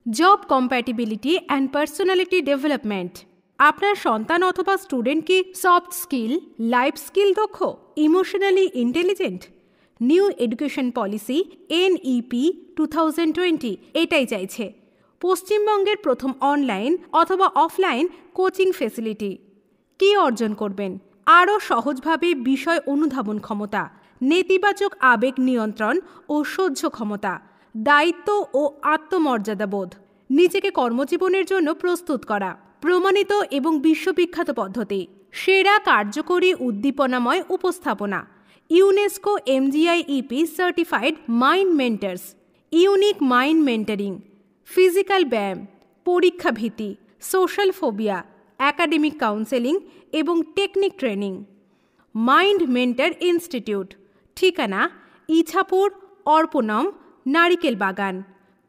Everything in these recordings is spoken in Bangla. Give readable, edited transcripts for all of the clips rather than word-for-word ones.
Job compatibility and personality development. আপনার সন্তান অথবা স্টুডেন্ট কি সফট স্কিল, লাইফ স্কিল দক্ষ, emotionally intelligent? New education policy NEP 2020 এটাই চাইছে। পশ্চিমবঙ্গের প্রথম অনলাইন অথবা অফলাইন কোচিং ফেসিলিটি। কী অর্জন করবেন? আরও সহজভাবে বিষয় অনুধাবন ক্ষমতা, নেতিবাচক আবেগ নিয়ন্ত্রণ ও সহ্য ক্ষমতা, দায়িত্ব ও আত্মমর্যাদাবোধ, নিজেকে কর্মজীবনের জন্য প্রস্তুত করা, প্রমাণিত এবং বিশ্ববিখ্যাত পদ্ধতি, সেরা কার্যকরী উদ্দীপনাময় উপস্থাপনা, UNESCO MGIEP certified mind mentors, unique mind মেন্টারিং, physical ব্যায়াম, পরীক্ষা ভীতি, সোশ্যাল ফোবিয়া, একাডেমিক কাউন্সেলিং এবং technique training. Mind mentor institute, ঠিকানা ইছাপুর, অর্পণম, নারিকেল বাগান।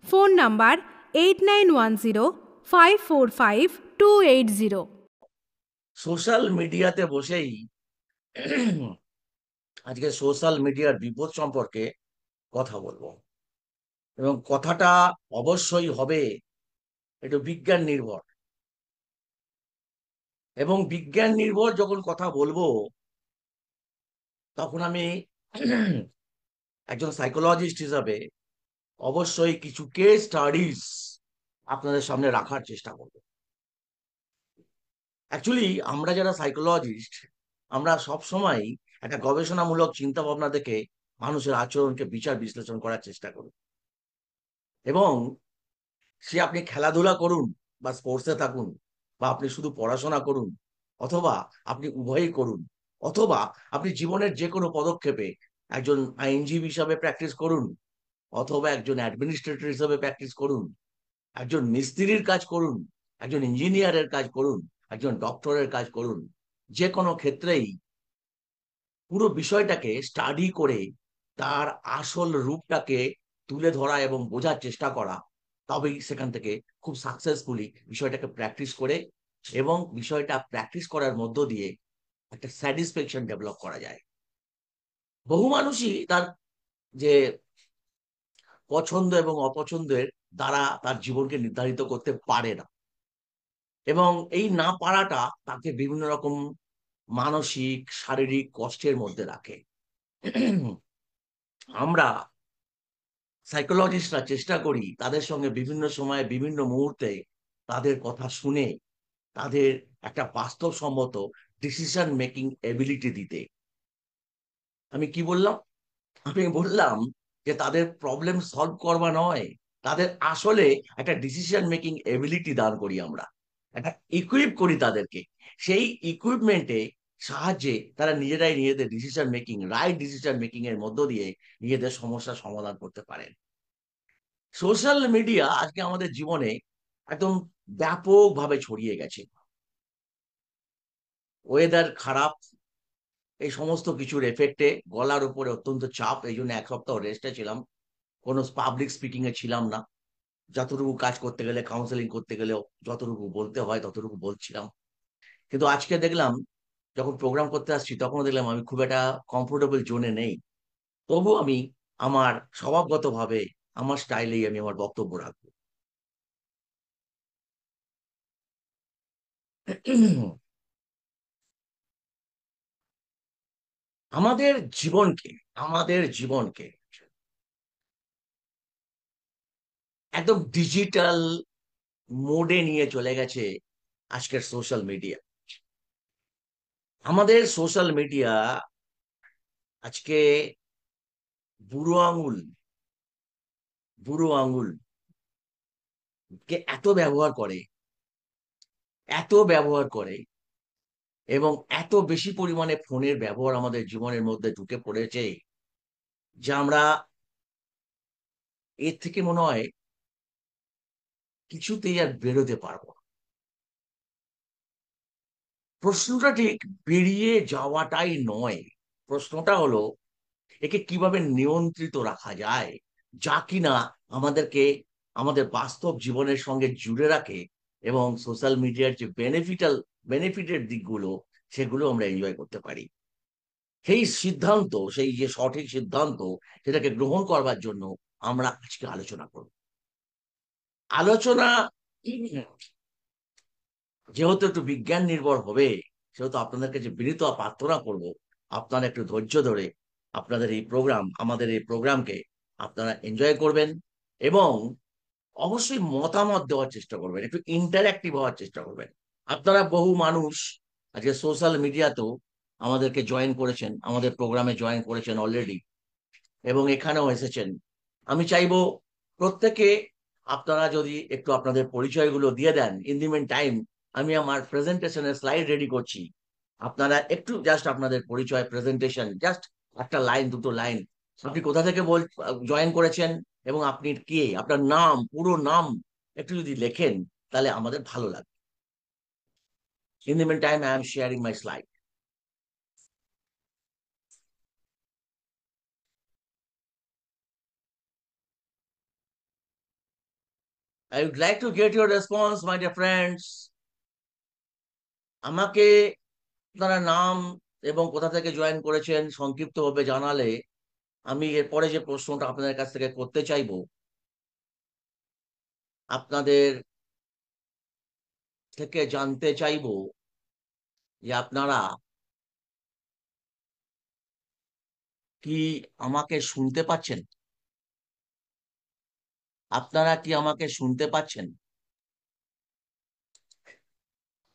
Phone number 8910545280। সোশ্যাল মিডিয়াতে বসেই আজকে সোশ্যাল মিডিয়ার বিপদ সম্পর্কে কথা বলবো, এবং কথাটা অবশ্যই হবে একটু বিজ্ঞান নির্ভর। এবং বিজ্ঞান নির্ভর যখন কথা বলবো, তখন আমি একজন সাইকোলজিস্ট হিসাবে অবশ্যই কিছু কেস স্টাডিজ আপনাদের সামনে রাখার চেষ্টা করব। অ্যাকচুয়ালি আমরা যারা সাইকোলজিস্ট, আমরা সব সময় একটা গবেষণামূলক চিন্তা ভাবনা থেকে মানুষের আচরণকে বিচার বিশ্লেষণ করার চেষ্টা করি। এবং সে আপনি খেলাধুলা করুন বা স্পোর্টসে থাকুন, বা আপনি শুধু পড়াশোনা করুন, অথবা আপনি উভয়ই করুন, অথবা আপনি জীবনের যে কোনো পদক্ষেপে একজন আইনজীবী হিসাবে প্র্যাকটিস করুন, অথবা একজন অ্যাডমিনিস্ট্রেটর হিসাবে প্র্যাকটিস করুন, একজন মিস্ত্রির কাজ করুন, একজন ইঞ্জিনিয়ারের কাজ করুন, একজন ডক্টরের কাজ করুন, যে কোনো ক্ষেত্রেই পুরো বিষয়টাকে স্টাডি করে তার আসল রূপটাকে তুলে ধরা এবং বোঝার চেষ্টা করা, তবেই সেখান থেকে খুব সাকসেসফুলি বিষয়টাকে প্র্যাকটিস করে এবং বিষয়টা প্র্যাকটিস করার মধ্য দিয়ে একটা স্যাটিসফ্যাকশন ডেভেলপ করা যায়। বহু মানুষই তার যে পছন্দ এবং অপছন্দের দ্বারা তার জীবনকে নির্ধারিত করতে পারে না, এবং এই না পারাটা তাকে বিভিন্ন রকম মানসিক শারীরিক কষ্টের মধ্যে রাখে। আমরা সাইকোলজিস্টরা চেষ্টা করি তাদের সঙ্গে বিভিন্ন সময়ে বিভিন্ন মুহূর্তে তাদের কথা শুনে তাদের একটা বাস্তবসম্মত ডিসিশন মেকিং এবিলিটি দিতে। আমি কি বললাম? আমি বললাম যে তাদের প্রবলেম সলভ করবা নয়, তাদের আসলে একটা ডিসিশন মেকিং এবিলিটি দান করি আমরা, একটা ইকুইপ করি তাদেরকে। সেই ইকুইপমেন্টে সাহায্যে তারা নিজেরাই নিজেদের decision making, right decision making এর মধ্য দিয়ে নিজেদের সমস্যার সমাধান করতে পারেন। সোশ্যাল মিডিয়া আজকে আমাদের জীবনে একদম ব্যাপকভাবে ছড়িয়ে গেছে। ওয়েদার খারাপ, এই সমস্ত কিছুর এফেক্টে গলার উপরে অত্যন্ত চাপ, এই জন্য 1 সপ্তাহ রেস্টে ছিলাম, কোনো পাবলিক স্পিকিং এ ছিলাম না। যতটুকু কাজ করতে গেলে, কাউন্সেলিং করতে গেলেও যতটুকু বলতে হয় ততটুকু বলছিলাম। কিন্তু আজকে দেখলাম, যখন প্রোগ্রাম করতে আসছি তখন দেখলাম আমি খুব একটা কমফোর্টেবল জোনে নেই। তবু আমি আমার স্বভাবগতভাবে আমার স্টাইলেই আমি আমার বক্তব্য রাখবো। আমাদের জীবনকে আমাদের জীবনকে একদম ডিজিটাল মোডে নিয়ে চলে গেছে আজকের সোশ্যাল মিডিয়া। আমাদের সোশ্যাল মিডিয়া আজকে বুড়ো আঙুল বুড়ো আঙুল কে এত ব্যবহার করে এবং এত বেশি পরিমাণে ফোনের ব্যবহার আমাদের জীবনের মধ্যে ঢুকে পড়েছে যে আমরা এর থেকে মনে হয় কিছুতেই আর বেরোতে পারবো না। প্রশ্নটা ঠিক বেরিয়ে যাওয়াটাই নয়, প্রশ্নটা হলো একে কিভাবে নিয়ন্ত্রিত রাখা যায়, যা কিনা আমাদেরকে আমাদের বাস্তব জীবনের সঙ্গে জুড়ে রাখে এবং সোশ্যাল মিডিয়ার যে বেনিফিটের দিকগুলো সেগুলো আমরা এনজয় করতে পারি। সেই যে সঠিক সিদ্ধান্ত, সেটাকে গ্রহণ করবার জন্য আমরা আজকে আলোচনা করব। আলোচনা যেহেতু একটু বিজ্ঞান নির্ভর হবে, সেহেতু আপনাদেরকে যে বিনীত প্রার্থনা করব, আপনারা একটু ধৈর্য ধরে আপনাদের এই প্রোগ্রাম, আমাদের এই প্রোগ্রামকে আপনারা এনজয় করবেন এবং অবশ্যই মতামত দেওয়ার চেষ্টা করবেন, একটু ইন্টারঅ্যাক্টিভ হওয়ার চেষ্টা করবেন। আপনারা বহু মানুষ আজকে সোশ্যাল মিডিয়াতেও আমাদেরকে জয়েন করেছেন, আমাদের প্রোগ্রামে জয়েন করেছেন অলরেডি, এবং এখানেও এসেছেন। আমি চাইবো প্রত্যেকে আপনারা যদি একটু আপনাদের পরিচয়গুলো দিয়ে দেন। ইন দি মেন টাইম আমি আমার প্রেজেন্টেশনের স্লাইড রেডি করছি, আপনারা একটু জাস্ট আপনাদের পরিচয়, প্রেজেন্টেশন, জাস্ট একটা লাইন, দুটো লাইন, আপনি কোথা থেকে জয়েন করেছেন এবং আপনি কে, আপনার নাম, পুরো নাম একটু যদি লেখেন তাহলে আমাদের ভালো লাগবে। In the meantime I am sharing my slide. I would like to get your response, my dear friends. আমাকে আপনারা নাম এবং কোথা থেকে জয়েন করেছেন সংক্ষিপ্তভাবে জানালে আমি এরপরে যে প্রশ্নটা আপনাদের কাছ থেকে করতে চাইবো, আপনাদের থেকে জানতে চাইবো যে আপনারা কি আমাকে শুনতে পাচ্ছেন? আপনারা কি আমাকে শুনতে পাচ্ছেন?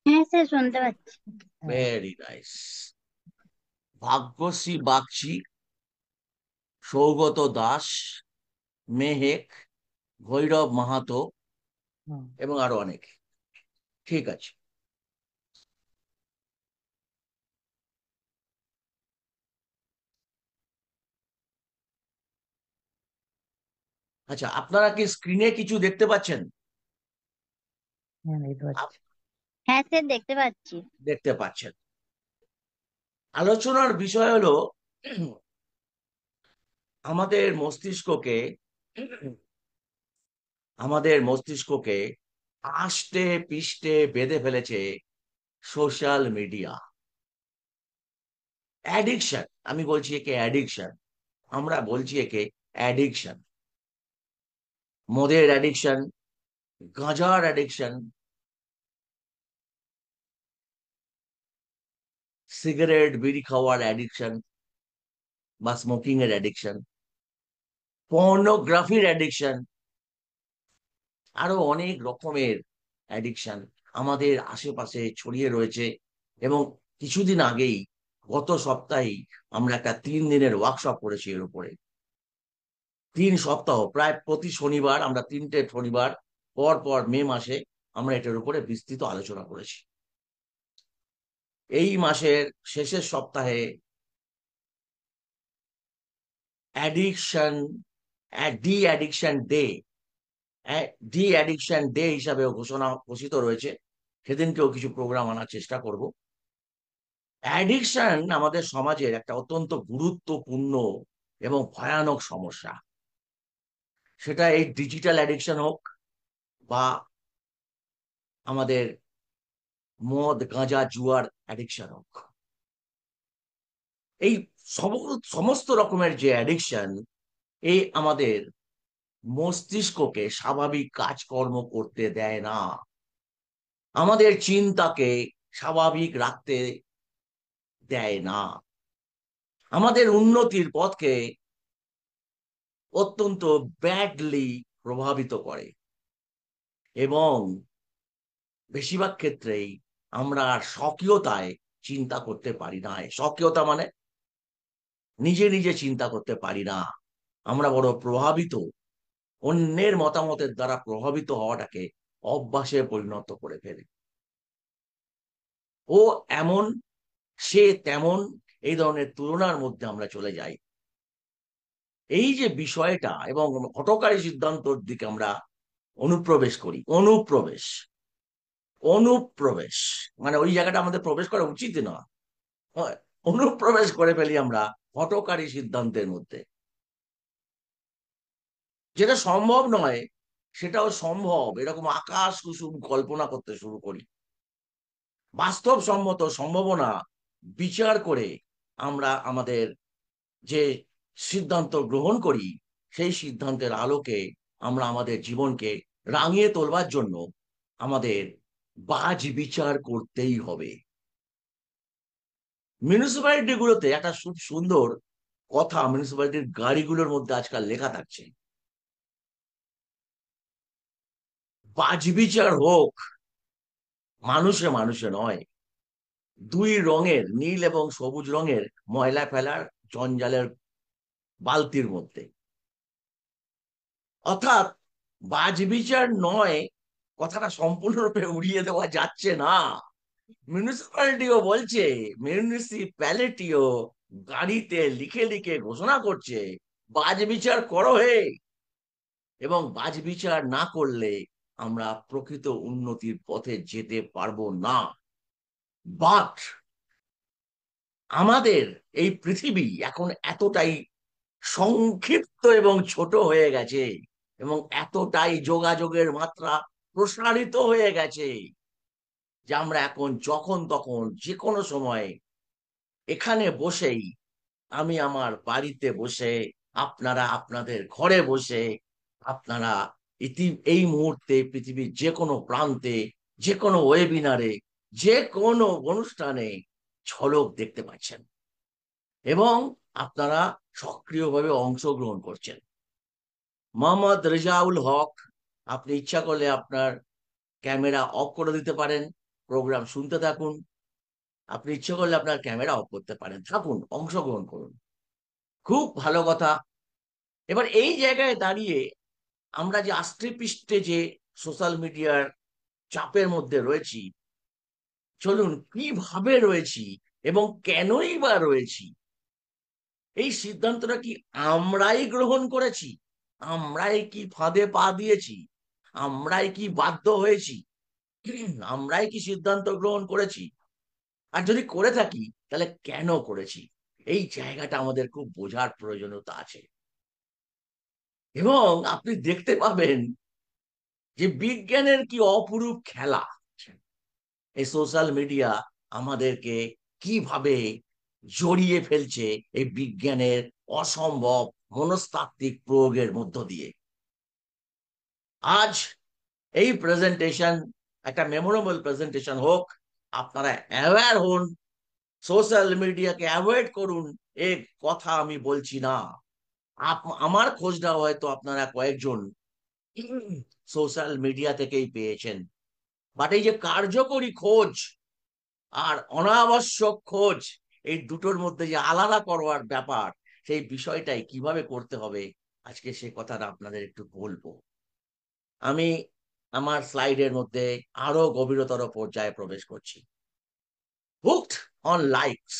হ্যাঁ স্যার, শুনতে পাচ্ছি। Very nice. ভাগ্যশ্রী বাগচি, সৌগত দাস, মেহেক, ভৈরব মাহাতো এবং আরো অনেক। ঠিক আছে। আচ্ছা, আপনারা কি স্ক্রিনে কিছু দেখতে পাচ্ছেন? হ্যাঁ স্যার, দেখতে পাচ্ছি। দেখতে পাচ্ছেন। আলোচনার বিষয় হলো আমাদের মস্তিষ্ককে, আমাদের মস্তিষ্ককে আষ্টে পিষ্টে বেঁধে ফেলেছে সোশ্যাল মিডিয়া। অ্যাডিকশন, আমি বলছি একে অ্যাডিকশন, আমরা বলছি একে অ্যাডিকশন। মদের অ্যাডিকশন, গাঁজার অ্যাডিকশন, সিগারেট বিড়ি খাওয়ার অ্যাডিকশন বা স্মোকিং এর অ্যাডিকশন, পর্নোগ্রাফির অ্যাডিকশন, আরো অনেক রকমের অ্যাডিকশন আমাদের আশেপাশে ছড়িয়ে রয়েছে। এবং কিছুদিন আগেই, গত সপ্তাহেই আমরা একটা 3 দিনের ওয়ার্কশপ করেছি এর উপরে। 3 সপ্তাহ, প্রায় প্রতি শনিবার, আমরা 3টে শনিবার পর পর মে মাসে আমরা এটার উপরে বিস্তৃত আলোচনা করেছি। এই মাসের শেষের সপ্তাহে addiction, D addiction day, D addiction day হিসাবে ঘোষিত রয়েছে। সেদিনকেও কিছু প্রোগ্রাম আনার চেষ্টা করব। অ্যাডিকশন আমাদের সমাজের একটা অত্যন্ত গুরুত্বপূর্ণ এবং ভয়ানক সমস্যা। সেটা এই ডিজিটাল অ্যাডিকশন হোক বা আমাদের মদ গাঁজা জুয়ার অ্যাডিকশন হোক, এই সমস্ত রকমের যে অ্যাডিকশন, এই আমাদের মস্তিষ্ককে স্বাভাবিক কাজকর্ম করতে দেয় না, আমাদের চিন্তাকে স্বাভাবিক রাখতে দেয় না, আমাদের উন্নতির পথকে অত্যন্ত ব্যাডলি প্রভাবিত করে। এবং বেশিরভাগ ক্ষেত্রেই আমরা আর স্বকীয়তায় চিন্তা করতে পারি না। স্বকীয়তা মানে নিজে নিজে চিন্তা করতে পারি না, আমরা বড় প্রভাবিত, অন্যের মতামতের দ্বারা প্রভাবিত হওয়াটাকে অভ্যাসে পরিণত করে ফেলে। ও এমন, সে তেমন, এই ধরনের তুলনার মধ্যে আমরা চলে যাই। এই যে বিষয়টা, এবং হঠকারী সিদ্ধান্তর দিকে আমরা অনুপ্রবেশ করি। অনুপ্রবেশ, অনুপ্রবেশ মানে ওই জায়গাটা আমাদের প্রবেশ করা উচিত না, অনুপ্রবেশ করে ফেলি আমরা হঠকারী সিদ্ধান্তের মধ্যে। যেটা সম্ভব নয় সেটাও সম্ভব, এরকম আকাশ কুসুম কল্পনা করতে শুরু করি। বাস্তবসম্মত সম্ভাবনা বিচার করে আমরা আমাদের যে সিদ্ধান্ত গ্রহণ করি, সেই সিদ্ধান্তের আলোকে আমরা আমাদের জীবনকে রাঙিয়ে তোলবার জন্য আমাদের বাজ বিচার করতেই হবে। মিউনিসিপ্যালিটি গুলোতে একটা খুব সুন্দর কথা মিউনিসিপ্যালিটির গাড়িগুলোর মধ্যে আজকাল লেখা থাকছে, বাজ বিচার হোক মানুষে মানুষে নয়, দুই রঙের নীল এবং সবুজ রঙের ময়লা ফেলার জঞ্জালের বালতির মধ্যে। অর্থাৎ বাজ বিচার নয় কথাটা সম্পূর্ণরূপে উড়িয়ে দেওয়া যাচ্ছে না। মিউনিসিপ্যালিটিও বলছে, মিউনিসিপ্যালিটিও গাড়িতে লিখে লিখে ঘোষণা করছে বাজ বিচার করো হে, এবং বাজ বিচার না করলে আমরা প্রকৃত উন্নতির পথে যেতে পারবো না। বাট আমাদের এই পৃথিবী এখন এতটাই সংক্ষিপ্ত এবং ছোট হয়ে গেছে, এবং এতটাই যোগাযোগের মাত্রা প্রসারিত হয়ে গেছে যে আমরা এখন যখন তখন যে কোনো সময় এখানে বসেই, আমি আমার বাড়িতে বসে, আপনারা আপনাদের ঘরে বসে, আপনারা এই মুহূর্তে পৃথিবীর যে কোনো প্রান্তে, যে কোনো ওয়েবিনারে, যে কোনো অনুষ্ঠানে ঝলক দেখতে পাচ্ছেন এবং আপনারা সক্রিয়ভাবে অংশগ্রহণ করছেন। মোহাম্মদ রেজাউল হক, আপনি ইচ্ছা করলে আপনার ক্যামেরা অফ করে দিতে পারেন, প্রোগ্রাম শুনতে থাকুন। আপনি ইচ্ছা করলে আপনার ক্যামেরা অফ করতে পারেন, থাকুন, অংশগ্রহণ করুন। খুব ভালো কথা। এবার এই জায়গায় দাঁড়িয়ে আমরা যে আষ্টে পৃষ্ঠে যে সোশ্যাল মিডিয়ার চাপের মধ্যে রয়েছি, চলুন কিভাবে রয়েছি এবং কেনই বা রয়েছি, এই সিদ্ধান্তটা কি আমরাই গ্রহণ করেছি? আমরাই কি ফাঁদে পা দিয়েছি? আমরাই কি বাধ্য হয়েছি? আমরাই কি সিদ্ধান্ত গ্রহণ করেছি? আর যদি করে থাকি তাহলে কেন করেছি? এই জায়গাটা আমাদের খুব বোঝার প্রয়োজনীয়তা আছে। এবং আপনি দেখতে পাবেন যে বিজ্ঞানের কি অপরূপ খেলা এই সোশ্যাল মিডিয়া আমাদেরকে কিভাবে জড়িয়ে ফেলছে এই বিজ্ঞানের অসম্ভব মনস্তাত্ত্বিক প্রয়োগের মধ্য দিয়ে। আজ এই প্রেজেন্টেশন একটা মেমোরেবল প্রেজেন্টেশন হোক, আপনারা অ্যাওয়্যার হন, সোশ্যাল মিডিয়াকে অ্যাভয়েড করুন, এ কথা আমি বলছি না। আমার খোঁজটা হয়তো আপনারা কয়েকজন সোশ্যাল মিডিয়া থেকেই পেয়েছেন, বাট এই যে কার্যকরী খোঁজ আর অনাবশ্যক খোঁজ, এই দুটোর মধ্যে যে আলাদা করবার ব্যাপার, সেই বিষয়টাই কিভাবে করতে হবে আজকে সে কথাটা আপনাদের একটু বলবো। আমি আমার স্লাইডের মধ্যে আরো গভীরতর পর্যায়ে প্রবেশ করছি। হুকড অন লাইকস,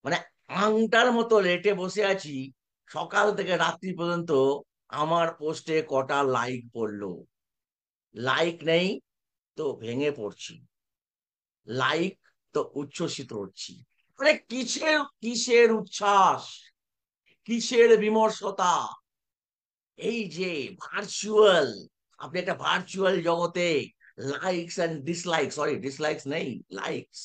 মানে আংটার মতো লেটে বসে আছি সকাল থেকে রাত্রি পর্যন্ত, আমার পোস্টে কটা লাইক পড়লো। লাইক নেই তো ভেঙে পড়ছি, লাইক তো উচ্ছ্বসিত হচ্ছি। মানে কিসের কিসের উচ্ছ্বাস, কিসের বিমর্ষতা! এই যে ভার্চুয়াল, আপনি একটা ভার্চুয়াল জগতে likes and dislikes, sorry dislikes নেই, লাইকস,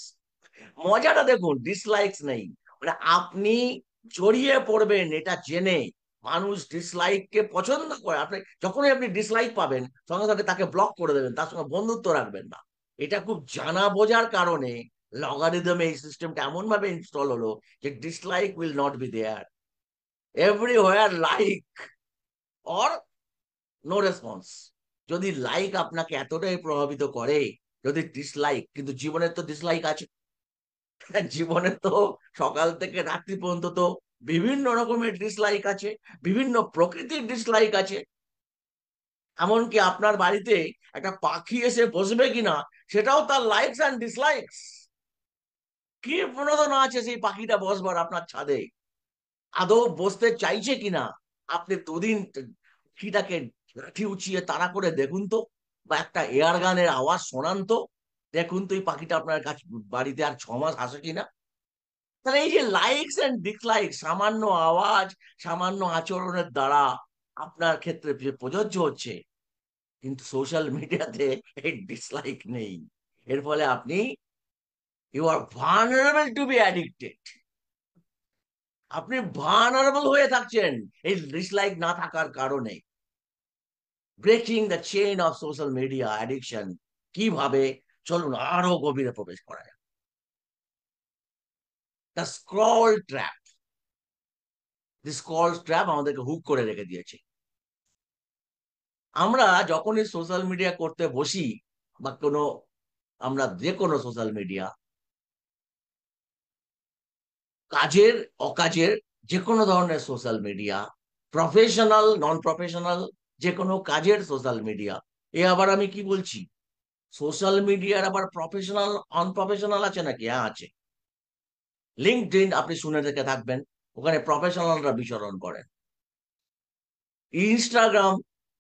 মজাটা দেখুন, ডিসলাইকস নেই। মানে আপনি জড়িয়ে পড়বেন এটা জেনে মানুষ ডিসলাইক কে পছন্দ করে। আপনি যখনই আপনি ডিসলাইক পাবেন সঙ্গে সঙ্গে তাকে ব্লক করে দেবেন, তার সঙ্গে বন্ধুত্ব রাখবেন না। এটা খুব জানা বোঝার কারণে লগারিদমে এই সিস্টেমটা এমন ভাবে ইনস্টল হলো যে dislike will not be there, everywhere like or no response. যদি লাইক আপনাকে এতটাই প্রভাবিত করে, যদি ডিসলাইক, কিন্তু জীবনের তো ডিসলাইক আছে। জীবনে তো সকাল থেকে রাত্রি পর্যন্ত তো বিভিন্ন রকমের ডিসলাইক আছে, বিভিন্ন প্রকৃতির ডিসলাইক আছে। এমনকি আপনার বাড়িতে একটা পাখি এসে বসবে কিনা সেটাও তার লাইকস অ্যান্ড ডিসলাইকস। কি প্রণোদনা আছে সেই পাখিটা বসবার আপনার ছাদে? আদৌ বসতে চাইছে কিনা আপনি দুদিন পাখিটাকে লাঠি উঁচিয়ে তাড়া করে দেখুন তো, বা একটা এয়ার গানের আওয়াজ শোনান তো, দেখুন তো এই পাখিটা আপনার কাছে বাড়িতে আর 6 মাস আসে কিনা। তাহলে এই যে লাইকস এন্ড ডিসলাইক সামান্য আওয়াজ, সামান্য আচরণের দ্বারা আপনার ক্ষেত্রে প্রযোজ্য হচ্ছে, কিন্তু সোশ্যাল মিডিয়াতে এই ডিসলাইক নেই। এর ফলে আপনি you are vulnerable to be addicted. আপনি ভালনারেবল হয়ে থাকছেন এই ডিসলাইক না থাকার কারণে। Breaking the chain of social media addiction, কিভাবে চলুন আরো গভীরে প্রবেশ করা যায়। The scroll trap, the scroll trap আমাদেরকে হুক করে রেখে দিয়েছে। আমরা যখনই সোশ্যাল মিডিয়া করতে বসি, বা আমরা যে কোনো সোশ্যাল মিডিয়া, কাজের অকাজের যে কোনো ধরনের social media, professional non professional যে কোনো কাজের সোশ্যাল মিডিয়া, আবার আমি কি বলছি, সোশ্যাল মিডিয়ার আবার প্রফেশনাল আনপ্রফেশনাল আছে নাকি? হ্যাঁ আছে। লিঙ্কডইন আপনি শুনে দেখে থাকবেন, ওখানে প্রফেশনালরা বিচরণ করেন। ইনস্টাগ্রাম,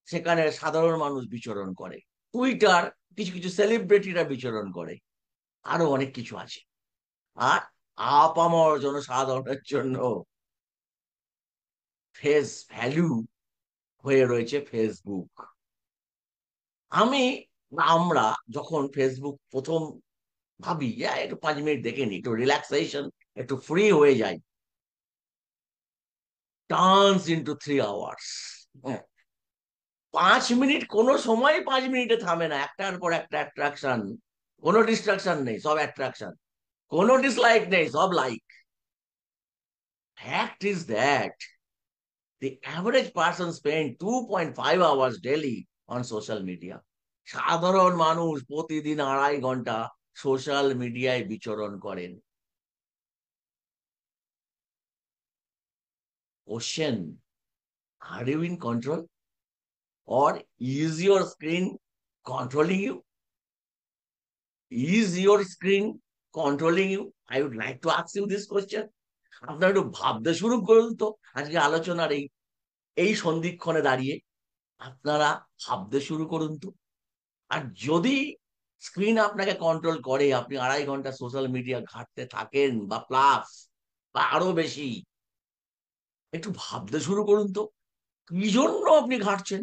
সেখানে সাধারণ মানুষ বিচরণ করে। টুইটার, কিছু কিছু সেলিব্রিটিরা বিচরণ করে। আরো অনেক কিছু আছে। আর আপামর জনসাধারণের জন্য ফেস ভ্যালু হয়ে রয়েছে ফেসবুক। আমি আমরা যখন ফেসবুক প্রথম ভাবি, একটু 5 মিনিট দেখে নি, একটু রিল্যাক্সেশন, একটু ফ্রি হয়ে যাই, টার্নস ইন্টু 3 আওয়ার্স। 5 মিনিট কোনো সময় 5 মিনিটে থামে না, একটার পর একটা অ্যাট্রাকশন। কোনো ডিস্ট্রাকশন নেই, সব অ্যাট্রাকশন। কোনো ডিসলাইক নেই, সব like. Fact is that the average person spend 2.5 hours daily on social media. সাধারণ মানুষ প্রতিদিন 2.5 ঘন্টা সোশ্যাল মিডিয়ায় বিচরণ করেন। Question, are you in control or is your screen controlling you? Is your screen controlling you? I would like to ask you this question. আপনারা একটু ভাবতে শুরু করুন তো, আজকে আলোচনার এই এই সন্ধিক্ষণে দাঁড়িয়ে আপনারা ভাবতে শুরু করুন তো। আর যদি স্ক্রিন আপনাকে কন্ট্রোল করে, আপনি 2.5 ঘন্টা সোশ্যাল মিডিয়া ঘাঁটতে থাকেন বা প্লাস বা আরো বেশি, একটু ভাবতে শুরু করুন তো কি জন্য আপনি ঘাঁটছেন।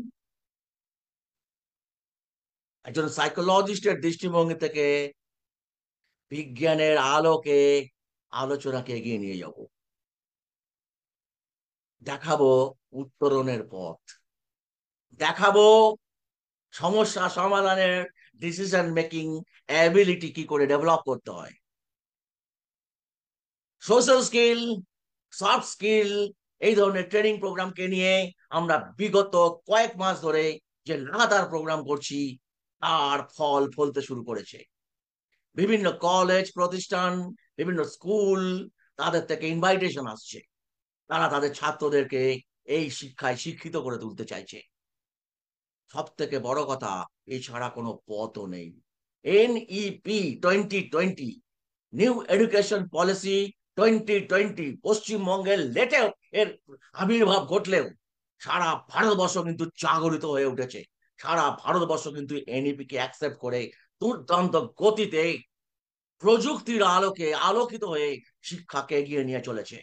একজন সাইকোলজিস্টের দৃষ্টিভঙ্গি থেকে বিজ্ঞানের আলোকে আলোচনাকে এগিয়ে নিয়ে যাব। দেখাবো উত্তরণের পথ, দেখাবো সমস্যা সমাধানের ডিসিশন মেকিং অ্যাবিলিটি কি করে ডেভেলপ করতে হয়। সোশ্যাল স্কিল, সফট স্কিল, এই ধরনের ট্রেনিং প্রোগ্রামকে নিয়ে আমরা বিগত কয়েক মাস ধরে যে লাগাতার প্রোগ্রাম করছি, তার ফল ফলতে শুরু করেছে। বিভিন্ন কলেজ প্রতিষ্ঠান, বিভিন্ন স্কুল, তাদের থেকে ইনভাইটেশন আসছে, তারা তাদের ছাত্রদেরকে এই শিক্ষায় শিক্ষিত করে তুলতে চাইছে। সব থেকে বড় কথা, এছাড়া কোনো পথও নেই। NEP 2020, নিউ এডুকেশন পলিসি 2020 পশ্চিমবঙ্গের লেটেও এর আবির্ভাব ঘটলেও সারা ভারতবর্ষ কিন্তু জাগরিত হয়ে উঠেছে। সারা ভারতবর্ষ কিন্তু NEP কে অ্যাকসেপ্ট করে দুর্দান্ত গতিতে প্রযুক্তির আলোকে আলোকিত হয়ে শিক্ষাকে এগিয়ে নিয়ে চলেছে।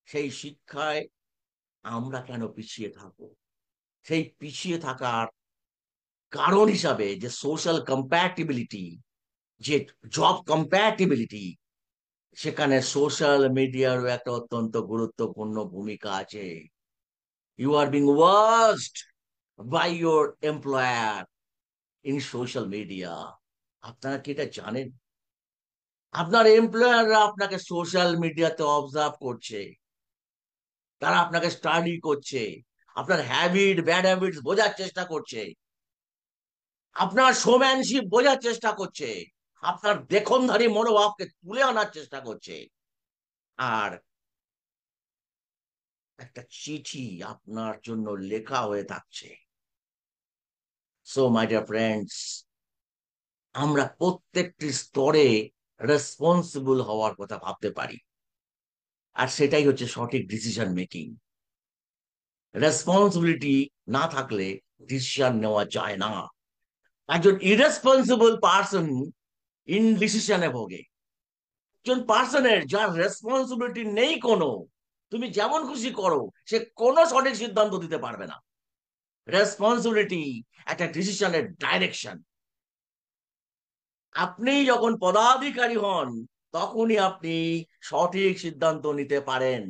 সেই শিক্ষায় আমরা কেন পিছিয়ে থাকবো? সেই পিছিয়ে থাকার কারণ হিসাবে যে সোশ্যাল কম্প্যাটিবিলিটি, যে জব কম্প্যাটিবিলিটি, সেখানে সোশ্যাল মিডিয়ারও একটা অত্যন্ত গুরুত্বপূর্ণ ভূমিকা আছে। You are being watched by your employer in social media. আপনারা কি এটা জানেন? আপনার এমপ্লয়াররা আপনাকে সোশ্যাল মিডিয়াতে অবজার্ভ করছে, তারা আপনাকে স্টাডি করছে, আপনার হ্যাবিট ব্যাড হ্যাবিটস বোঝার চেষ্টা করছে, আপনার শোম্যানশিপ বোঝার চেষ্টা করছে, আপনার দেখনধারী মনোভাবকে তুলে আনার চেষ্টা করছে। আর একটা চিঠি আপনার জন্য লেখা হয়ে থাকছে। সো মাই ডিয়ার ফ্রেন্ডস, আমরা প্রত্যেকটি স্তরে রেসপন্সিবল হওয়ার কথা ভাবতে পারি, আর সেটাই হচ্ছে সঠিক ডিসিশন মেকিং। রেসপন্সিবিলিটি না থাকলে ডিসিশন নেওয়া যায় না। একজন ইরেসপন্সিবল পার্সন ইনডিসিশনে ভোগে। একজন পার্সনের যার রেসপন্সিবিলিটি নেই কোনো, তুমি যেমন খুশি করো, সে কোনো সঠিক সিদ্ধান্ত দিতে পারবে না। রেসপন্সিবিলিটি একটা ডিসিশনের ডাইরেকশন। আপনি যখন পদাধিকারী হন, তখনই আপনি সঠিক সিদ্ধান্ত নিতে পারেন।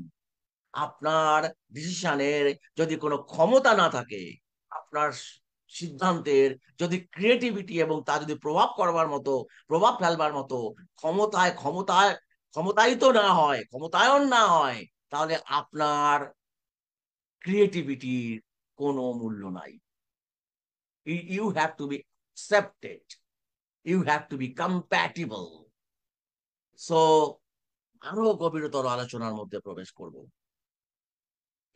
আপনার ডিসিশনের যদি কোনো ক্ষমতা না থাকে, আপনার সিদ্ধান্তের যদি ক্রিয়েটিভিটি এবং তা যদি প্রভাব ফেলবার মতো ক্ষমতায়িত না হয়, ক্ষমতায়ন না হয়, তাহলে আপনার ক্রিয়েটিভিটির কোনো মূল্য নাই। You have to be accepted, you have to be compatible. So আরো গভীরতর আলোচনার মধ্যে প্রবেশ করব।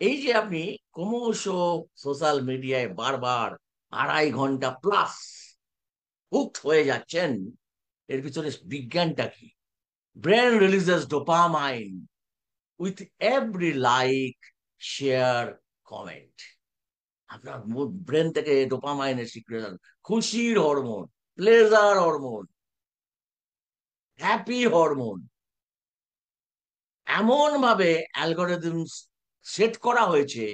এই যে আপনি ক্রমশ সোশ্যাল মিডিয়ায় বারবার 2.5 ঘন্টা প্লাস হুকড হয়ে যাচ্ছেন, এর ভিতরে বিজ্ঞানটা কি? Brain releases dopamine with every like, share, comment. আপনার ব্রেন থেকে ডোপামাইনের সিক্রেশন, খুশির hormone, pleasure hormone, happy hormone, এমন ভাবে অ্যালগোরিদমস সেট করা হয়েছে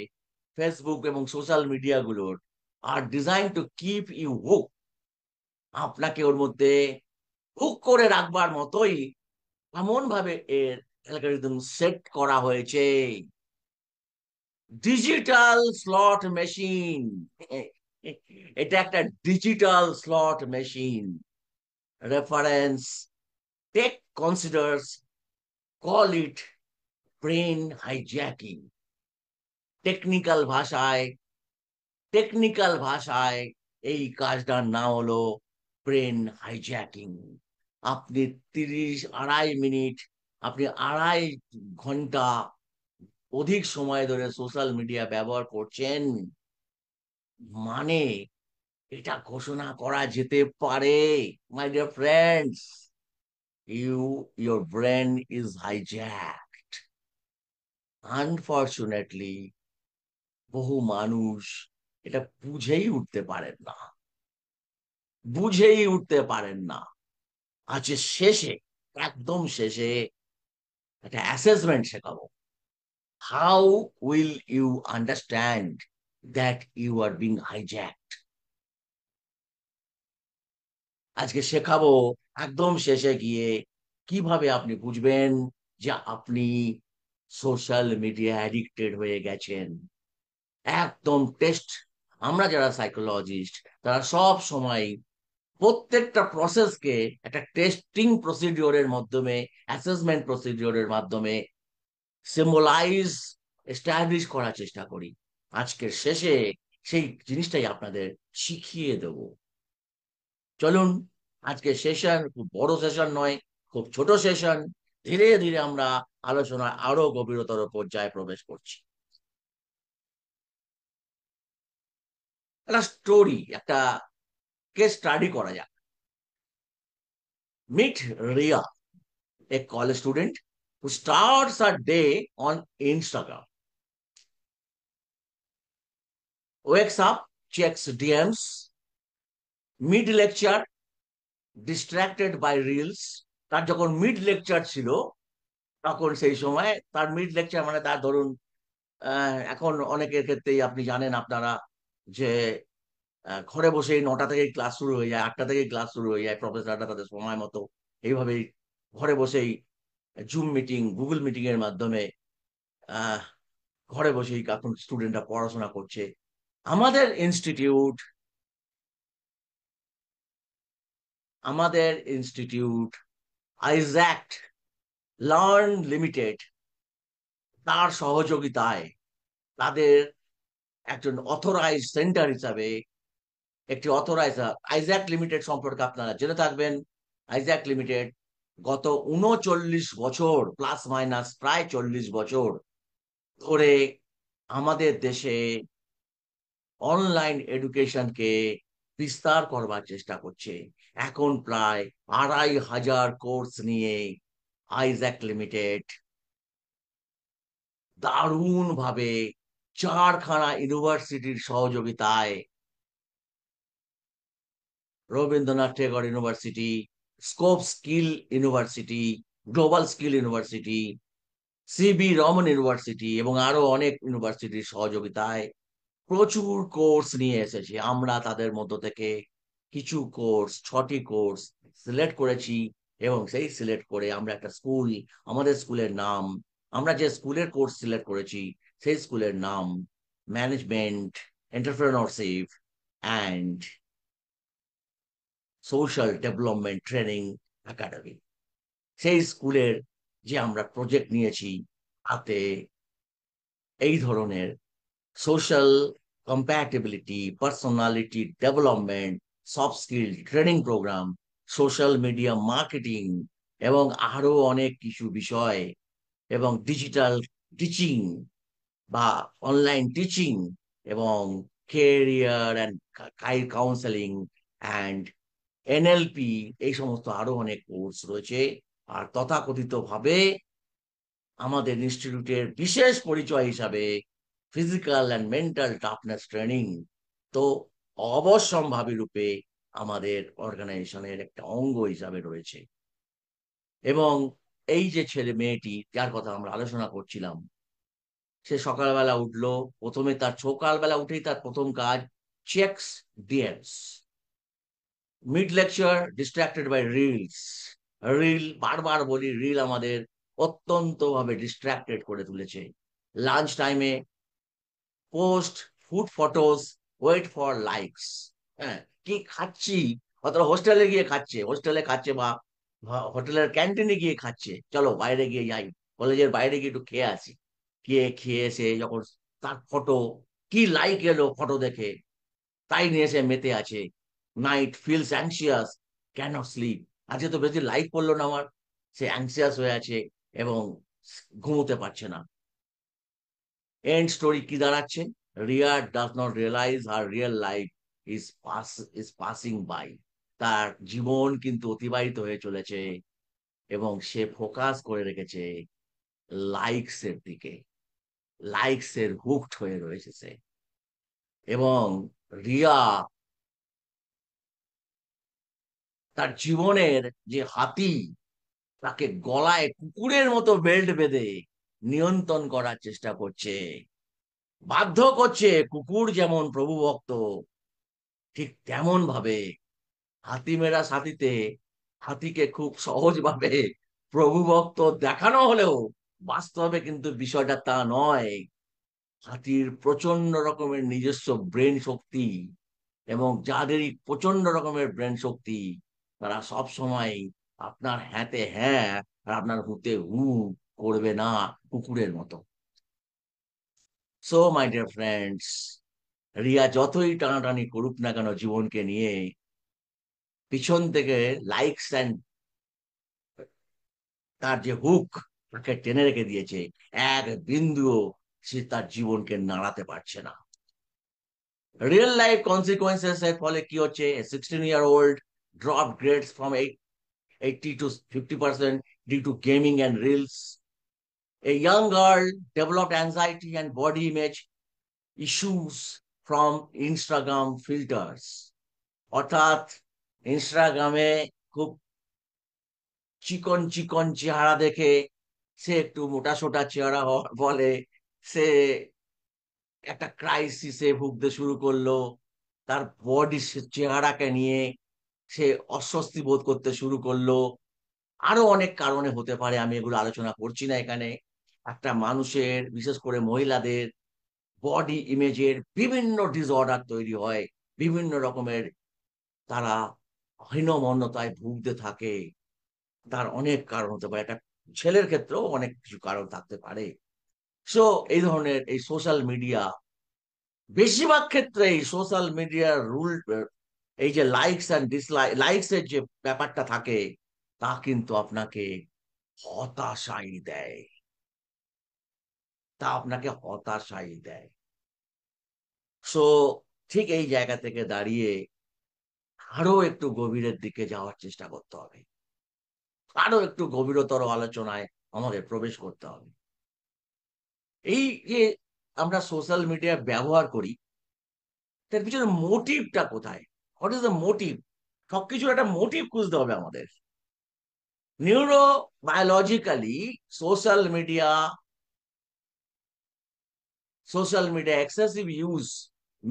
ফেসবুক এবং সোশ্যাল মিডিয়া গুলোর, আর design to keep you hook. আপনাকে ওর মধ্যে হুক করে রাখবার মতোই এমন ভাবে এর অ্যালগোরিদম সেট করা হয়েছে। ডিজিটাল স্লট মেশিন, এটা একটা digital slot machine. Reference tech considers call it brain hijacking. Technical ভাষায় এই কাজটার নাম হলো ব্রেন হাইজ্যাকিং। আপনি 2.5 মিনিট, আপনি 2.5 ঘন্টা অধিক সময় ধরে সোশ্যাল মিডিয়া ব্যবহার করছেন, মানে এটা ঘোষণা করা যেতে পারে, my dear friends, your brain is hijacked. Unfortunately বহু মানুষ এটা বুঝেই উঠতে পারেন না। আজকে একদম শেষে একটা অ্যাসেসমেন্ট শেখাবো। How will you understand that you are being hijacked? আজকে শেখাবো একদম শেষে গিয়ে কিভাবে আপনি বুঝবেন যে আপনি সোশ্যাল মিডিয়া অ্যাডিক্টেড হয়ে গেছেন। একদম টেস্ট। আমরা যারা সাইকোলজিস্ট, তারা সব সময় প্রত্যেকটা প্রসেসকে একটা টেস্টিং প্রসিডিওরের মাধ্যমে, অ্যাসেসমেন্ট প্রসিডিওরের মাধ্যমে সিম্বলাইজ, এস্টাবলিশ করার চেষ্টা করি। আজকের শেষে সেই জিনিসটাই আপনাদের শিখিয়ে দেব। চলুন, আজকে সেশন খুব বড় সেশন নয়, খুব ছোট সেশন। ধীরে ধীরে আমরা আলোচনার আরো গভীরতর পর্যায়ে প্রবেশ করছি। একটা কেস স্টাডি করা যাক। Meet Riya, a college student who starts her day on Instagram, wakes up, checks DMs, mid lecture, distracted by reels. তার যখন মিড লেকচার ছিল, তখন সেই সময় তার মিড লেকচার মানে তার ধরুন, এখন অনেকের ক্ষেত্রেই আপনি জানেন আপনারা যে ঘরে বসেই 9টা থেকেই ক্লাস শুরু হয়ে যায়, 8টা থেকেই ক্লাস শুরু হয়ে যায়, প্রফেসররা তাদের সময় মতো এইভাবেই ঘরে বসেই জুম মিটিং, গুগল মিটিং এর মাধ্যমে আহ ঘরে বসেই এখন স্টুডেন্টরা পড়াশোনা করছে। আমাদের ইনস্টিটিউট আইজ্যাক লার্ন লিমিটেড, তার সহযোগিতায় তাদের একজন অথরাইজ সেন্টার হিসাবে একটি আইজ্যাক লিমিটেড সম্পর্কে আপনারা জেনে থাকবেন। আইজ্যাক লিমিটেড গত 39 বছর, প্লাস মাইনাস প্রায় 40 বছর ধরে আমাদের দেশে অনলাইন এডুকেশনকে বিস্তার করবার চেষ্টা করছে। এখন প্রায় 2,500 কোর্স নিয়ে আইজ্যাক লিমিটেড দারুণ ভাবে 4খানা ইউনিভার্সিটির সহযোগিতায়, Rabindranath Tagore university, scope skill university, global skill university, CV Raman university এবং আরো অনেক ইউনিভার্সিটির সহযোগিতায় প্রচুর কোর্স নিয়ে এসেছে। আমরা তাদের মধ্য থেকে কিছু কোর্স, 6টি কোর্স সিলেক্ট করেছি এবং সেই সিলেক্ট করে আমরা একটা স্কুল, আমাদের স্কুলের নাম, আমরা যে স্কুলের কোর্স সিলেক্ট করেছি সেই স্কুলের নাম management entrepreneurship and social development training academy। সেই স্কুলের যে আমরা প্রজেক্ট নিয়েছি তাতে এই ধরনের social compatibility, personality development, soft skill training program, social media marketing এবং আরো অনেক কিছু বিষয় এবং ডিজিটাল টিচিং বা অনলাইন টিচিং এবং career and counselling and NLP, এই সমস্ত আরো অনেক কোর্স রয়েছে। আর তথাকথিত ভাবে আমাদের ইনস্টিটিউটের বিশেষ পরিচয় হিসাবে physical and mental toughness training তো অবশ্যম্ভাবী রূপে আমাদের অর্গানাইজেশনের একটা অঙ্গ হিসাবে রয়েছে। এবং এই যে ছেলে মেয়েটি যার কথা আমরা আলোচনা করছিলাম, সে সকালবেলা উঠলো, প্রথমে তার সকালবেলা উঠেই তার প্রথম কাজ checks DMs, mid lecture distracted by reels. Reel, বারবার বলি, রিল আমাদের অত্যন্ত ভাবে ডিস্ট্রাক্টেড করে তুলেছে। লাঞ্চ টাইমে post food photos, wait for likes. হ্যাঁ, কি খাচ্ছি, অথবা হোস্টেলে গিয়ে খাচ্ছে, হোস্টেলে খাচ্ছে বা হোটেলের ক্যান্টিনে গিয়ে খাচ্ছে, চলো বাইরে গিয়ে যাই, কলেজের বাইরে গিয়ে একটু খেয়ে আসি, খেয়ে এসে যখন তার ফটো, কি লাইক এলো ফটো দেখে, তাই নিয়ে সে মেতে আছে। Night feels anxious, can't sleep, আজকে তো বেশি লাইক পড়লো না আমার, সে অ্যাংশিয়াস হয়ে আছে এবং ঘুমোতে পারছে না। এন্ড স্টোরি কি দাঁড়াচ্ছে? Riya does not realize her real life is passing by. তার জীবন কিন্তু অতিবাহিত হয়ে চলেছে এবং সে ফোকাস করে রেখেছে লাইকস এর দিকে, লাইকস এর হুকড হয়ে রয়েছে সে। এবং রিয়া তার জীবনের যে হাতি, তাকে গলায় কুকুরের মতো বেল্ট বেঁধে নিয়ন্ত্রণ করার চেষ্টা করছে, বাধ্য করছে। কুকুর যেমন প্রভু ভক্ত, ঠিক তেমন ভাবে হাতি মেরা সাথীতে হাতিকে খুব সহজভাবে প্রভু ভক্ত দেখানো হলেও বাস্তবে কিন্তু বিষয়টা তা নয়। হাতির প্রচন্ড রকমের নিজস্ব ব্রেন শক্তি, এবং যাদেরই প্রচন্ড রকমের ব্রেন শক্তি, তারা সব সময় আপনার হ্যাঁতে হ্যাঁ আর আপনার হুতে হু করবে না, কুকুরের মতো। So my dear friends, Riya যতই টানাটানি করুক না কেন জীবনকে নিয়ে, পিছন থেকে লাইকস অ্যান্ড তার যে হুক তাকে টেনে রেখে দিয়েছে, এক বিন্দুও সে তার জীবনকে নাড়াতে পারছে না। রিয়েল লাইফ কনসিকুয়েন্সেস এর ফলে কি হচ্ছে? 16-year-old drop grades from 80 to 50% due to gaming and reels. A young girl developed anxiety and body image issues from Instagram filters. অর্থাৎ ইনস্টাগ্রামে খুব চিকন চিকন চেহারা দেখে সে একটু মোটা সোটা চেহারা বলে, সে একটা ক্রাইসিসে ভুগতে শুরু করলো। তার বডি চেহারাকে নিয়ে সে অস্বস্তি বোধ করতে শুরু করলো। আরো অনেক কারণে হতে পারে, আমি এগুলো আলোচনা করছি না এখানে। একটা মানুষের, বিশেষ করে মহিলাদের বডি ইমেজের বিভিন্ন ডিসঅর্ডার তৈরি হয়, বিভিন্ন রকমের তারা হীনমন্যতায় ভুগতে থাকে। তার অনেক কারণ হতে পারে, একটা ছেলের ক্ষেত্রেও অনেক কিছু কারণ থাকতে পারে। সো এই ধরনের এই সোশ্যাল মিডিয়া, বেশিরভাগ ক্ষেত্রে এই সোশ্যাল মিডিয়ার রুল, এই যে লাইকস অ্যান্ড ডিসলাইক, লাইকস এর যে ব্যাপারটা থাকে, তা কিন্তু আপনাকে হতাশাই দেয়, তা আপনাকে হতাশাই দেয়। সো ঠিক এই জায়গা থেকে দাঁড়িয়ে আরো একটু গভীরের দিকে যাওয়ার চেষ্টা করতে হবে, আরো একটু গভীরতর আলোচনায় আমাদের প্রবেশ করতে হবে। এই যে আমরা সোশ্যাল মিডিয়া ব্যবহার করি, তার পিছনে মোটিভটা কোথায়? What is the motive? সবকিছুর একটা মোটিভ খুঁজতে হবে আমাদের। Neurobiologically social media excessive use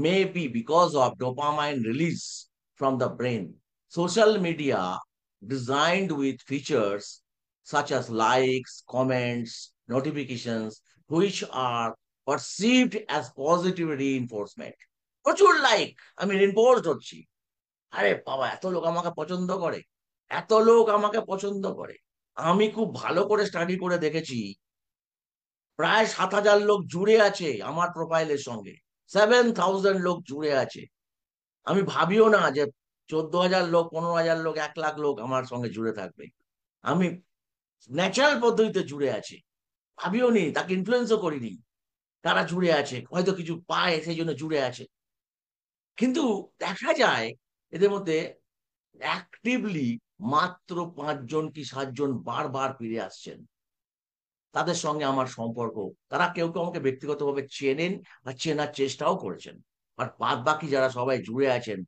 may be because of dopamine release from the brain. Social media designed with features such as likes, comments, notifications, which are perceived as positive reinforcement. প্রচুর লাইক, আমি রিনফোর্সড হচ্ছি। আরে বাবা, এত লোক আমাকে পছন্দ করে, এত লোক আমাকে পছন্দ করে। আমি খুব ভালো করে স্টাডি করে দেখেছি, প্রায় 7,000 লোক জুড়ে আছে আমার প্রোফাইলের সঙ্গে, 7,000 লোক জুড়ে আছে। আমি ভাবিও না যে 14,000 লোক, 15,000 লোক, 1,00,000 লোক আমার সঙ্গে জুড়ে থাকবে। আমি ন্যাচারাল পদ্ধতিতে জুড়ে আছি, ভাবিও নি, তাকে ইনফ্লুয়েন্সও করিনি। তারা জুড়ে আছে, হয়তো কিছু পায় সেই জন্য জুড়ে আছে। কিন্তু দেখা যায় এদের মধ্যে অ্যাক্টিভলি মাত্র 5জন কি 7জন বারবার ফিরে আসছেন। তাদের সঙ্গে আমার সম্পর্ক, তারা কেউ কেউ আমাকে ব্যক্তিগতভাবে চেনেন বা চেনার চেষ্টাও করেছেন। আর বাদ বাকি যারা সবাই জুড়ে আছেন,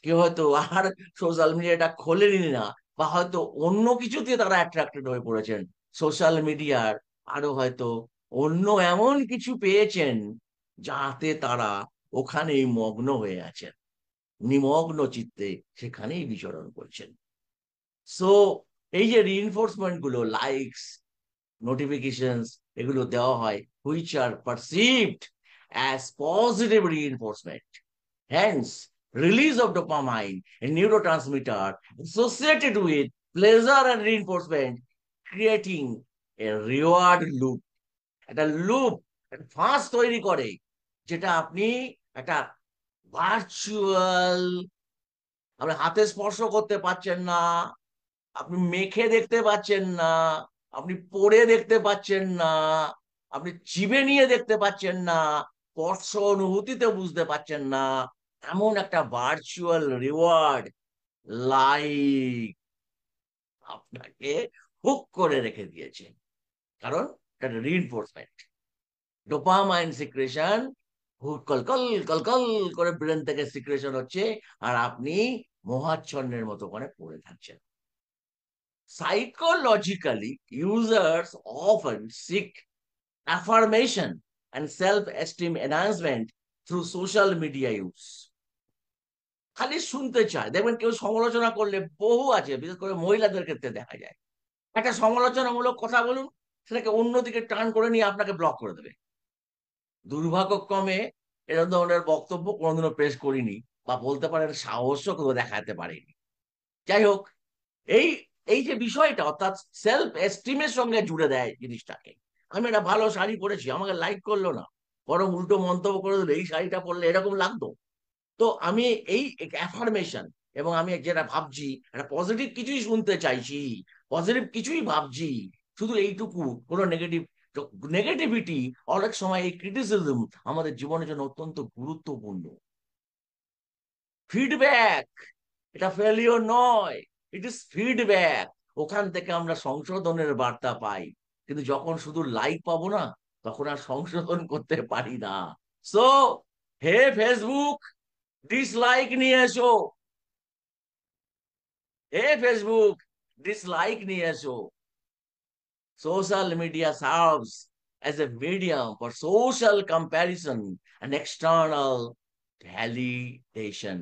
কেউ হয়তো আর সোশ্যাল মিডিয়াটা খোলেনি না, বা হয়তো অন্য কিছুতে তারা অ্যাট্রাক্টেড হয়ে পড়েছেন। সোশ্যাল মিডিয়ার আরো হয়তো অন্য এমন কিছু পেয়েছেন যাতে তারা ওখানেই মগ্ন হয়ে আছেন, নিমগ্ন চিত্তে সেখানেই বিচরণ করছেন। সো এই যে রিইনফোর্সমেন্ট গুলো, লাইকস, notifications, এগুলো দেওয়া হয়, which are perceived as positive reinforcement. Hence, release of dopamine, a neurotransmitter associated with pleasure and reinforcement, creating a reward loop. একটা লুপ, একটা ফাঁস তৈরি করে, যেটা আপনি একটা ভার্চুয়াল, আপনি হাতে স্পর্শ করতে পারছেন না, আপনি মেখে দেখতে পাচ্ছেন না, আপনি পড়ে দেখতে পাচ্ছেন না, আপনি চিবে নিয়ে দেখতে পাচ্ছেন না, স্পর্শ অনুভূতিতে বুঝতে পাচ্ছেন না, এমন একটা ভার্চুয়াল রিওয়ার্ড লাইক আপনাকে হুক করে রেখে দিয়েছে। কারণ এটা রিইনফোর্সমেন্ট, ডোপামাইন সিক্রেশন কলকল কলকল করে ব্রেন থেকে সিক্রেশন হচ্ছে, আর আপনি মোহাচ্ছন্নের মতো করে পড়ে থাকছেন। Psychologically, users often seek affirmation and self-esteem enhancement through social media use. খালি শুনতে চায়, দেখবেন কেউ সমালোচনা করলে, বহু আছে, বিশেষ করে মহিলাদের ক্ষেত্রে দেখা যায়, একটা সমালোচনামূলক কথা বলুন, সেটাকে অন্যদিকে টার্ন করে নিয়ে আপনাকে ব্লক করে দেবে। দুর্ভাগ্যক্রমে এরকম ধরনের বক্তব্য কোনোদিনও পেশ করিনি, বা বলতে পারেন সাহসও কেউ দেখাতে পারিনি। যাই হোক, এই এই যে বিষয়টা, অর্থাৎ সেলফ এস্টিমের সঙ্গে জুড়ে দেয় জিনিসটাকে। আমি একটা ভালো শাড়ি পরেছি, আমাকে লাইক করলো না, বরং উল্টো মন্তব্য করে দিল, এই শাড়িটা পরলে এরকম লাগতো। তো আমি এই অ্যাফার্মেশন, এবং আমি যেটা ভাবছি, একটা পজিটিভ কিছুই শুনতে চাইছি, পজিটিভ কিছুই ভাবছি, শুধু এইটুকু, কোনো নেগেটিভ, নেগেটিভিটি, অনেক সময় এই ক্রিটিসিজম আমাদের জীবনের জন্য অত্যন্ত গুরুত্বপূর্ণ। ফিডব্যাক, এটা ফেলিওর নয়, ইট ইজ ফিডব্যাক। ওখান থেকে আমরা সংশোধনের বার্তা পাই। কিন্তু যখন শুধু লাইক পাবো না, তখন আর সংশোধন করতে পারি না। সো হে ফেসবুক, ডিসলাইক নিয়ে এসো। হে ফেসবুক, ডিসলাইক নিয়ে এসো। Social media serves as a medium for social comparison and external validation.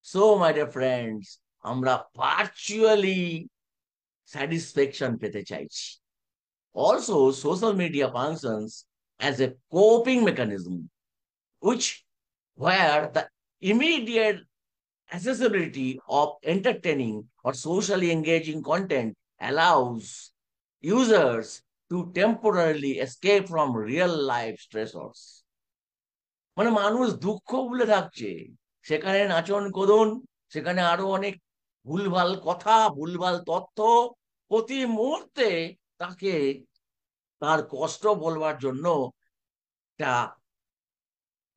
So, my dear friends, আমরা ভার্চুয়ালি স্যাটিসফ্যাকশন পেতে চাইছি। Also, social media functions as a coping mechanism, which where the immediate accessibility of entertaining or socially engaging content allows users to temporarily escape from real life stressors. মানে মানুষ দুঃখ ভুলে থাকছে, সেখানে নাচন কোদন, সেখানে আরো অনেক ভুলভাল কথা, ভুলভাল তথ্য, প্রতি মুহূর্তে তাকে তার কষ্ট বলবার জন্য একটা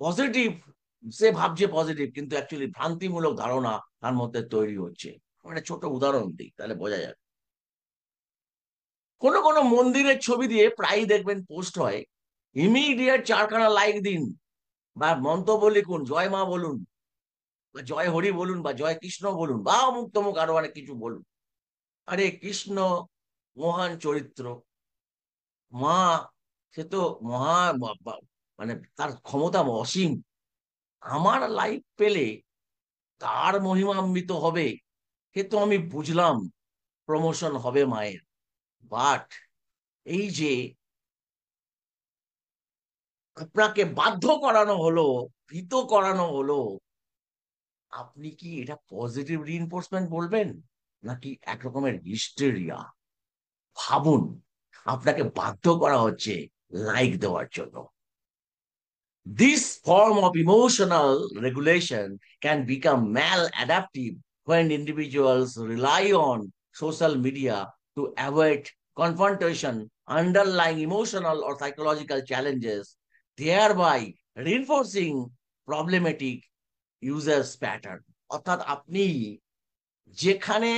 পজিটিভ, সে ভাবছে পজিটিভ, কিন্তু অ্যাকচুয়ালি ভ্রান্তিমূলক ধারণা তার মধ্যে তৈরি হচ্ছে। একটা ছোট উদাহরণ দিই, তাহলে বোঝা যাবে। কোনো কোনো মন্দিরের ছবি দিয়ে প্রায়ই দেখবেন পোস্ট হয়, ইমিডিয়েট 4খানা লাইক দিন, বা মন্তব্য লিখুন, জয় মা বলুন, বা জয় হরি বলুন, বা জয় কৃষ্ণ বলুন, বা অমুক তমুক আরো অনেক কিছু বলুন। আরে কৃষ্ণ মহান চরিত্র, মা সে তো মহান, মানে তার ক্ষমতা অসীম, আমার লাইফ পেলে তার মহিমান্বিত হবে, সে তো আমি বুঝলাম, প্রমোশন হবে মায়ের। বাট এই যে আপনাকে বাধ্য করানো হলো, ভীত করানো হলো, আপনি কি এটা পজিটিভ রিইনফোর্সমেন্ট বলবেন নাকি এক রকমের হিস্টেরিয়া? ভাবুন, আপনাকে বাধ্য করা হচ্ছে লাইক দেওয়ার জন্য। This form of emotional regulation can become maladaptive when individuals rely on social media to avoid confrontation, underlying emotional or psychological challenges, thereby reinforcing problematic users pattern. অর্থাৎ আপনি যেখানে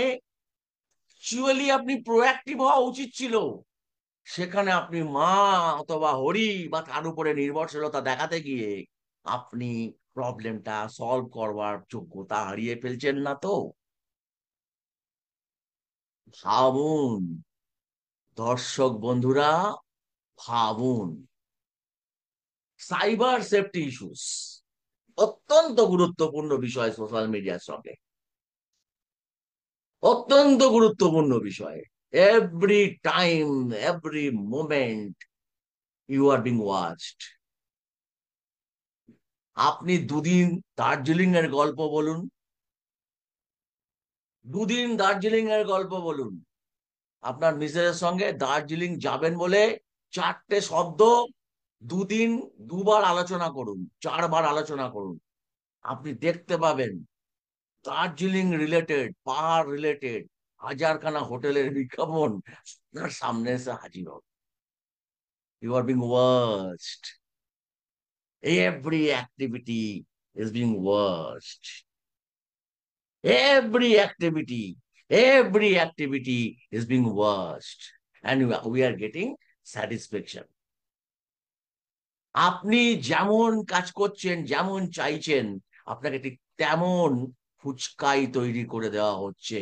অ্যাকচুয়ালি আপনি প্রোঅ্যাক্টিভ হওয়া উচিত ছিল, সেখানে আপনি মা অথবা হরি বা তার উপরে নির্ভরশীলতা দেখাতে গিয়ে আপনি প্রবলেমটা সলভ করবার যোগ্যতা হারিয়ে ফেলছেন না তো? ভাবুন দর্শক বন্ধুরা, ভাবুন। সাইবার সেফটি ইস্যুস অত্যন্ত গুরুত্বপূর্ণ বিষয় সোশ্যাল মিডিয়ার সঙ্গে, অত্যন্ত গুরুত্বপূর্ণ বিষয়। Every time, every moment you are being watched. আপনি দুদিন দার্জিলিং এর গল্প বলুন, দুদিন দার্জিলিং এর গল্প বলুন, আপনার মিসেসের সঙ্গে দার্জিলিং যাবেন বলে 4টে শব্দ দুদিন দুবার আলোচনা করুন, 4বার আলোচনা করুন, আপনি দেখতে পাবেন দার্জিলিং রিলেটেড, পাহাড় রিলেটেড হাজারখানা হোটেলের বিজ্ঞাপন আপনার সামনে এসে হাজির হবে। You are being watched, every activity is being watched, every activity is being watched, and we are getting satisfaction. আপনি যেমন কাজ করছেন, যেমন চাইছেন, আপনাকে ঠিক তেমন ফুচকাই তৈরি করে দেওয়া হচ্ছে।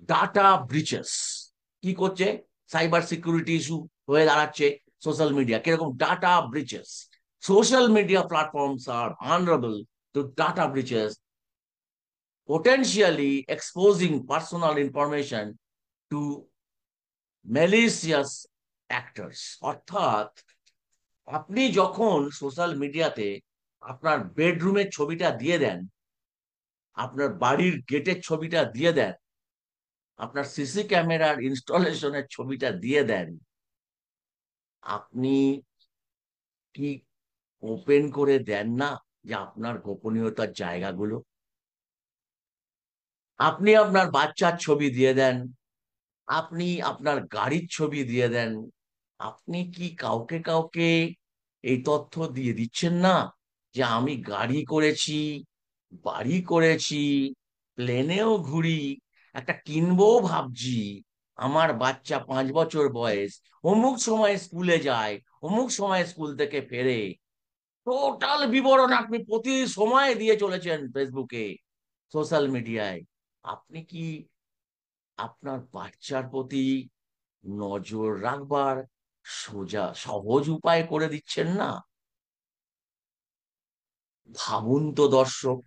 ডাটা ব্রিচেস কি করছে? সাইবার সিকিউরিটি ইস্যু হয়ে দাঁড়াচ্ছে সোশ্যাল মিডিয়া। কিরকম? Data breaches. Social media platforms are vulnerable to data breaches, potentially exposing personal information to malicious actors. অর্থাৎ আপনি যখন সোশ্যাল মিডিয়াতে আপনার বেডরুমের ছবিটা দিয়ে দেন, আপনার বাড়ির গেটের ছবিটা দিয়ে দেন, আপনার সিসি ক্যামেরার ইনস্টলেশনের ছবিটা দিয়ে দেন, আপনি কি ওপেন করে দেন না যে আপনার গোপনীয়তার জায়গাগুলো? আপনি আপনার বাচ্চার ছবি দিয়ে দেন, আপনি আপনার গাড়ির ছবি দিয়ে দেন, আপনি কি কাউকে কাউকে এই তথ্য দিয়ে দিচ্ছেন না যে আমি গাড়ি করেছি, বাড়ি করেছি, প্লেনেও ঘুরি, একটা কিনবো ভাবছি, আমার বাচ্চা 5 বছর বয়স, অমুক সময় স্কুলে যায়, অমুক সময় স্কুল থেকে ফেরে, টোটাল বিবরণ আপনি প্রতি সময় দিয়ে চলেছেন ফেসবুকে, সোশ্যাল মিডিয়ায়। আপনি কি আপনার বাচ্চার প্রতি নজর রাখবার সোজা সহজ উপায় করে দিচ্ছেন না? ভাবুন তো দর্শক,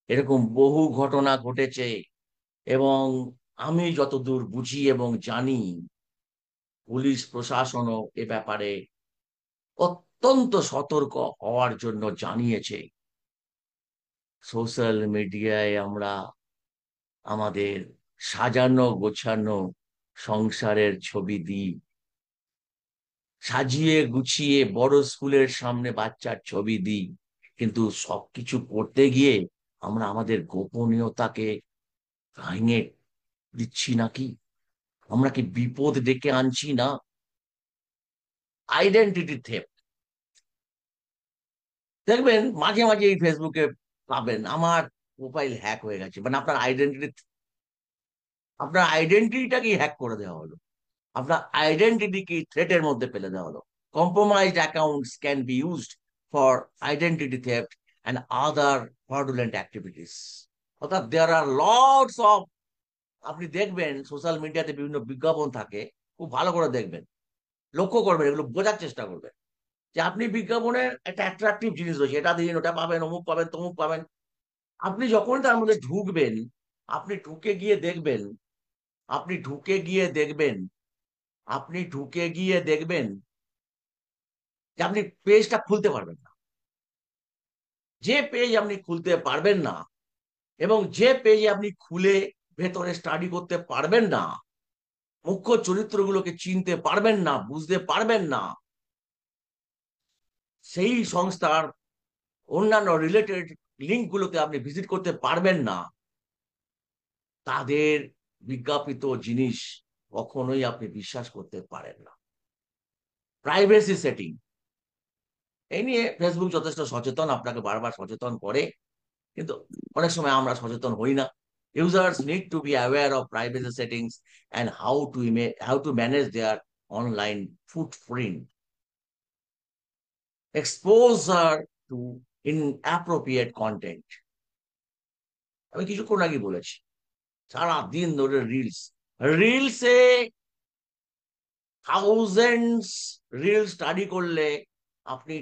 এরকম বহু ঘটনা ঘটেছে, এবং আমি যতদূর বুঝি এবং জানি, পুলিশ প্রশাসনও এ ব্যাপারে অত্যন্ত সতর্ক হওয়ার জন্য জানিয়েছে। সোশ্যাল মিডিয়ায় আমরা আমাদের সাজানো গোছানো সংসারের ছবি দিই, সাজিয়ে গুছিয়ে বড় স্কুলের সামনে বাচ্চার ছবি দিই, কিন্তু সবকিছু করতে গিয়ে আমরা আমাদের গোপনীয়তাকে ভেঙে দিচ্ছি নাকি? আমরা কি বিপদ ডেকে আনছি না? আইডেন্টিটি থেফট দেখবেন মাঝে মাঝে এই ফেসবুকে পাবেন, আমার প্রোফাইল হ্যাক হয়ে গেছে, মানে আপনার আইডেন্টিটিটাকে হ্যাক করে দেওয়া হলো, আপনার আইডেন্টিটিকে থ্রেটের মধ্যে ফেলে দেওয়া হলো। Compromised accounts can be used for identity theft and other fraudulent activities. অর্থাৎ there are lots of, আপনি দেখবেন সোশ্যাল মিডিয়াতে বিভিন্ন বিজ্ঞাপন থাকে, খুব ভালো করে দেখবেন, লক্ষ্য করবেন, এগুলো বোঝার চেষ্টা করবেন যে আপনি বিজ্ঞাপনের একটা অ্যাট্রাকটিভ জিনিস রয়েছে, এটা দিন, ওটা পাবেন, অমুক পাবেন, তমুক পাবেন। আপনি যখন তার মধ্যে ঢুকবেন, আপনি ঢুকে গিয়ে দেখবেন, আপনি ঢুকে গিয়ে দেখবেন, আপনি ঢুকে গিয়ে দেখবেন যে আপনি পেজটা খুলতে পারবেন না। যে পেজ আপনি খুলতে পারবেন না এবং যে পেজে আপনি খুলে ভেতরে স্টাডি করতে পারবেন না, মুখ্য চরিত্রগুলোকে চিনতে পারবেন না, বুঝতে পারবেন না, সেই সংস্থার অন্যান্য রিলেটেড লিঙ্কগুলোকে আপনি ভিজিট করতে পারবেন না, তাদের বিজ্ঞাপিত জিনিস কখনোই আপনি বিশ্বাস করতে পারেন না। প্রাইভেসি সেটিং, এই নিয়ে ফেসবুক যথেষ্ট সচেতন, আপনাকে বারবার সচেতন করে, কিন্তু অনেক সময় আমরা সচেতন হই না। Users need to be aware of privacy settings and how to manage their online footprint. Exposure to inappropriate content. আমি কিছুক্ষণ আগে বলেছি, সারা দিন ধরে রিলসে থাউজেন্ডস রিল স্টাডি করলে আপনি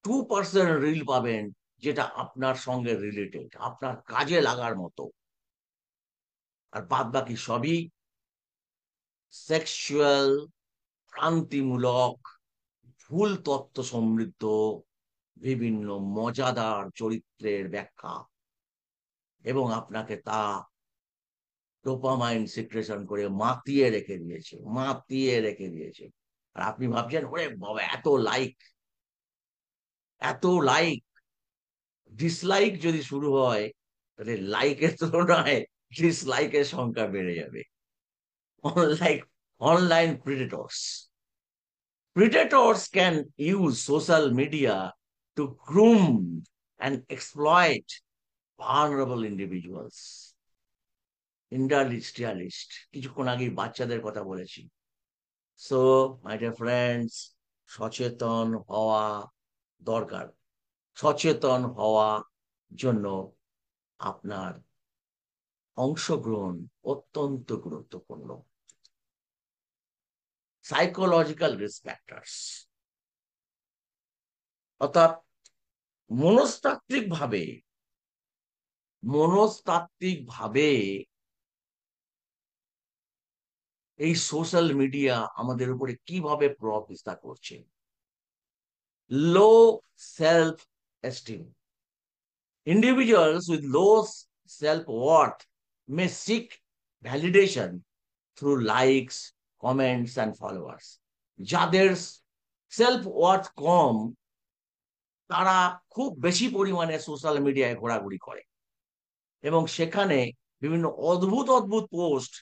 2% রিল পাবেন যেটা আপনার সঙ্গে রিলেটেড, আপনার কাজে লাগার মতো, আর বাদ বাকি সবই সেক্সুয়াল, ভ্রান্তিমূলক, ভুল তথ্য সমৃদ্ধ, বিভিন্ন মজাদার চরিত্রের ব্যাখ্যা, এবং আপনাকে তা ডোপামাইন সিক্রেশন করে মাতিয়ে রেখে দিয়েছে। আর আপনি ভাবছেন ওরে বাবা এত লাইক, এত লাইক। ডিসলাইক যদি শুরু হয় তাহলে লাইকের তুলনায় ডিসলাইকের সংখ্যা বেড়ে যাবে। Online predators. Predators can use social media to groom and exploit vulnerable individuals. Industrialist, কিছুক্ষণ আগে বাচ্চাদের কথা বলেছি। সো মাই ডিয়ার ফ্রেন্ডস, সচেতন হওয়া দরকার। সচেতন হওয়া জন্য আপনার অংশগ্রহণ অত্যন্ত গুরুত্বপূর্ণ। সাইকোলজিক্যাল রিস্ক ফ্যাক্টরস, অর্থাৎ মনস্তাত্ত্বিক ভাবে এই সোশ্যাল মিডিয়া আমাদের উপরে কিভাবে প্রভাব বিস্তার করছে। লো self esteem, individuals with low self-worth may seek validation through likes, comments and followers. যাদের সেলফ ওয়ার্থ কম, তারা খুব বেশি পরিমাণে সোশ্যাল মিডিয়ায় ঘোরাঘুরি করে এবং সেখানে বিভিন্ন অদ্ভুত অদ্ভুত পোস্ট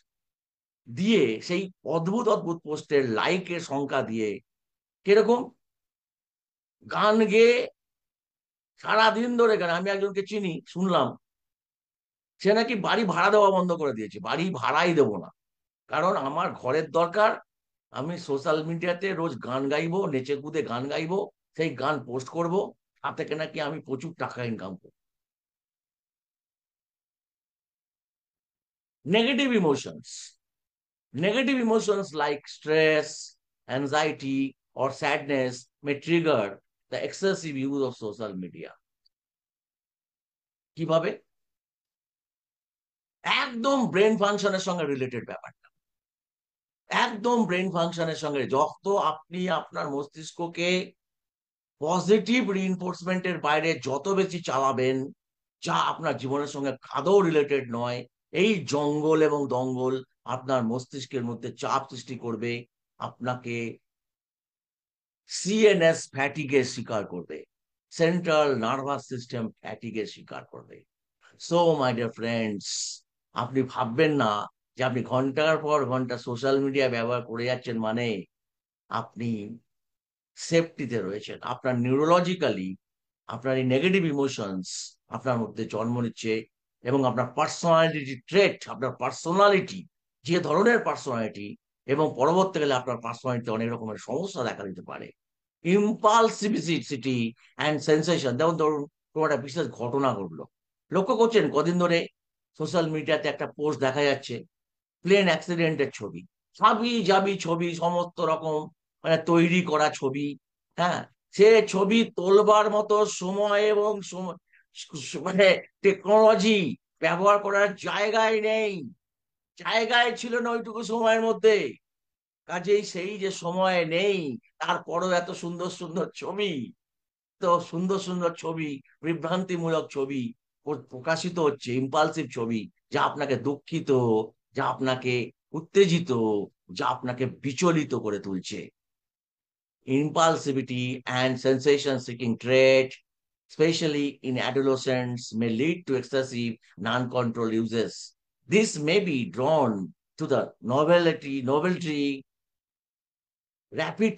দিয়ে, সেই অদ্ভুত অদ্ভুত পোস্টের লাইকের সংখ্যা দিয়ে, কিরকম গান গেয়ে সারাদিন ধরে গান। আমি একজনকে চিনি, শুনলাম সে নাকি বাড়ি ভাড়া দেওয়া বন্ধ করে দিয়েছে, বাড়ি ভাড়াই দেবো না, কারণ আমার ঘরের দরকার, আমি সোশ্যাল মিডিয়াতে রোজ গান গাইবো, নেচে কুদে গান গাইবো, সেই গান পোস্ট করব, তা থেকে নাকি আমি প্রচুর টাকা ইনকাম করব। Negative emotions like stress, anxiety or sadness may trigger the excessive use of social media. কিভাবে? একদম ব্রেন ফাংশনের সঙ্গে রিলেটেড ব্যাপারটা, একদম ব্রেন ফাংশনের সঙ্গে। যত আপনি আপনার মস্তিষ্ককে পজিটিভ রিইনফোর্সমেন্টের বাইরে যত বেশি চালাবেন, যা আপনার জীবনের সঙ্গে আদৌ রিলেটেড নয়, এই জঙ্গল এবং দঙ্গল আপনার মস্তিষ্কের মধ্যে চাপ সৃষ্টি করবে, আপনাকে সিএনএস ফ্যাটিগের শিকার করবে, সেন্ট্রাল নার্ভাস সিস্টেম ফ্যাটিগের শিকার করবে। সো মাই ডিয়ার ফ্রেন্ডস, আপনি ভাববেন না যে আপনি ঘন্টার পর ঘন্টা সোশ্যাল মিডিয়া ব্যবহার করে যাচ্ছেন মানে আপনি সেফটিতে রয়েছেন। আপনার নিউরোলজিক্যালি আপনার এই নেগেটিভ ইমোশনস আপনার মধ্যে জন্ম নিচ্ছে এবং আপনার পার্সোনালিটি ট্রেট, আপনার পার্সোনালিটি, যে ধরনের পার্সোনালিটি, এবং পরবর্তীকালে আপনার পার্সোনালিটি অনেক রকমের সমস্যা দেখা দিতে পারে। ইম্পালসিভিসিটি অ্যান্ড সেন্সেশন, যেমন ধরুন কোনো একটা বিশেষ ঘটনা ঘটলো, লক্ষ্য করছেন কদিন ধরে সোশ্যাল মিডিয়াতে একটা পোস্ট দেখা যাচ্ছে, প্লেন অ্যাক্সিডেন্টের ছবি, সাবি জাবি ছবি, সমস্ত রকম মানে তৈরি করা ছবি। হ্যাঁ, সে ছবি তোলবার মতো সময় এবং মানে টেকনোলজি ব্যবহার করার জায়গায় নেই, জায়গায় ছিল না ওইটুকু সময়ের মধ্যে। কাজেই সেই যে সময় নেই, তারপরেও এত সুন্দর সুন্দর ছবি, তো সুন্দর সুন্দর ছবি, বিভ্রান্তিমূলক ছবি প্রকাশিত হচ্ছে, ইম্পালসিভ ছবি, যা আপনাকে দুঃখিত, যা আপনাকে উত্তেজিত, যা আপনাকে বিচলিত করে তুলছে। Impulsivity and sensation seeking trait, especially in adolescents, may lead to excessive non-controlled uses. This may be drawn to the novelty, rapid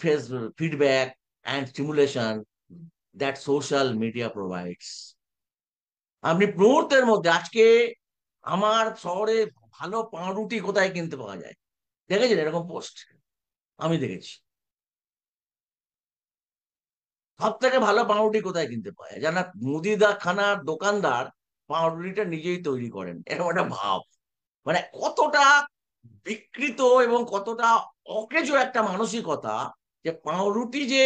feedback, and stimulation that social media provides. আপনি মুহূর্তের মধ্যে আজকে আমার শহরে ভালো পাউরুটি কোথায় কিনতে পাওয়া যায়, দেখেছেন এরকম পোস্ট? আমি দেখেছি। সব থেকে ভালো পাউরুটি কোথায় কিনতে পাওয়া যায়? জানা, মুদিখানার দোকানদার পাউরুটিটা নিজেই তৈরি করেন, এরকম একটা ভাব। মানে কতটা বিকৃত এবং কতটা অকেজো একটা মানসিকতা, যে পাউরুটি যে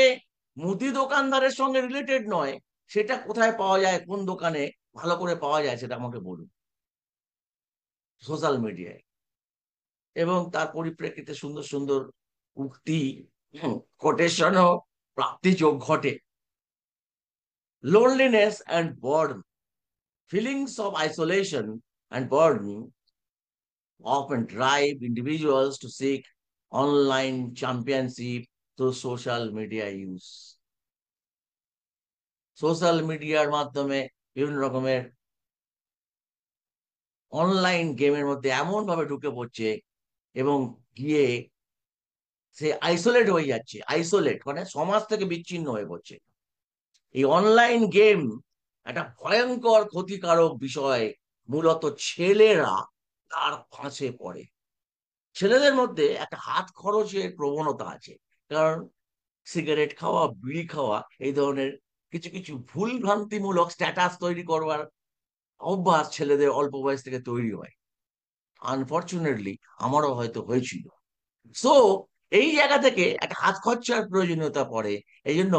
মুদি দোকানদারের সঙ্গে রিলেটেড নয়, সেটা কোথায় পাওয়া যায়, কোন দোকানে ভালো করে পাওয়া যায়, সেটা আমাকে বলুন। সোশ্যাল মিডিয়ায়। এবং তার পরিপ্রেক্ষিতে সুন্দর সুন্দর উক্তি, কোটেশনও প্রাপ্তি যোগ ঘটে। loneliness and boredom. Feelings of isolation and boredom often drive individuals to seek online championship through social media use. Social মিডিয়ার মাধ্যমে বিভিন্ন রকমের অনলাইন গেমের মধ্যে এমন ভাবে ঢুকে পড়ছে এবং গিয়ে সে আইসোলেট হয়ে যাচ্ছে। আইসোলেট মানে সমাজ থেকে বিচ্ছিন্ন হয়ে পড়ছে। এই অনলাইন গেম একটা ভয়ঙ্কর ক্ষতিকারক বিষয়। মূলত ছেলেরা তার ফাঁসে পড়ে। ছেলেদের মধ্যে একটা হাত খরচের প্রবণতা আছে, কারণ সিগারেট খাওয়া, বিড়ি খাওয়া, এই ধরনের কিছু কিছু ভুল ভ্রান্তিমূলক স্ট্যাটাস তৈরি করবার অভ্যাস ছেলেদের অল্প বয়স থেকে তৈরি হয়। আনফর্চুনেটলি আমারও হয়তো হয়েছিল। সো এই জায়গা থেকে একটা হাত খরচার প্রয়োজনীয়তা পড়ে। এই জন্য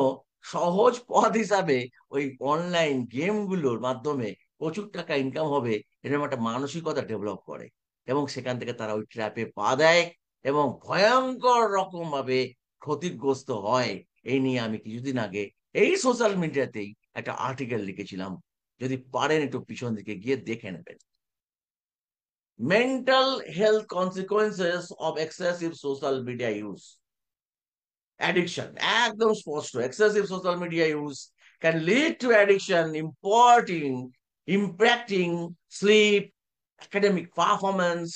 সহজ পথ হিসাবে ওই অনলাইন গেমগুলোর মাধ্যমে প্রচুর টাকা ইনকাম হবে, এরকম একটা মানসিকতা ডেভেলপ করে, এবং সেখান থেকে তারা ওই ট্র্যাপে পা দেয় এবং ভয়ঙ্কর রকম ভাবে ক্ষতিগ্রস্ত হয়। এই নিয়ে আমি কিছুদিন আগে এই সোশ্যাল মিডিয়াতেই একটা আর্টিকেল লিখেছিলাম, যদি পারেন একটু পিছন দিকে গিয়ে দেখে নেবেন। Mental health consequences of excessive social media use. Addiction, একদম স্পষ্ট। excessive social media use can lead to addiction, impacting sleep, academic performance,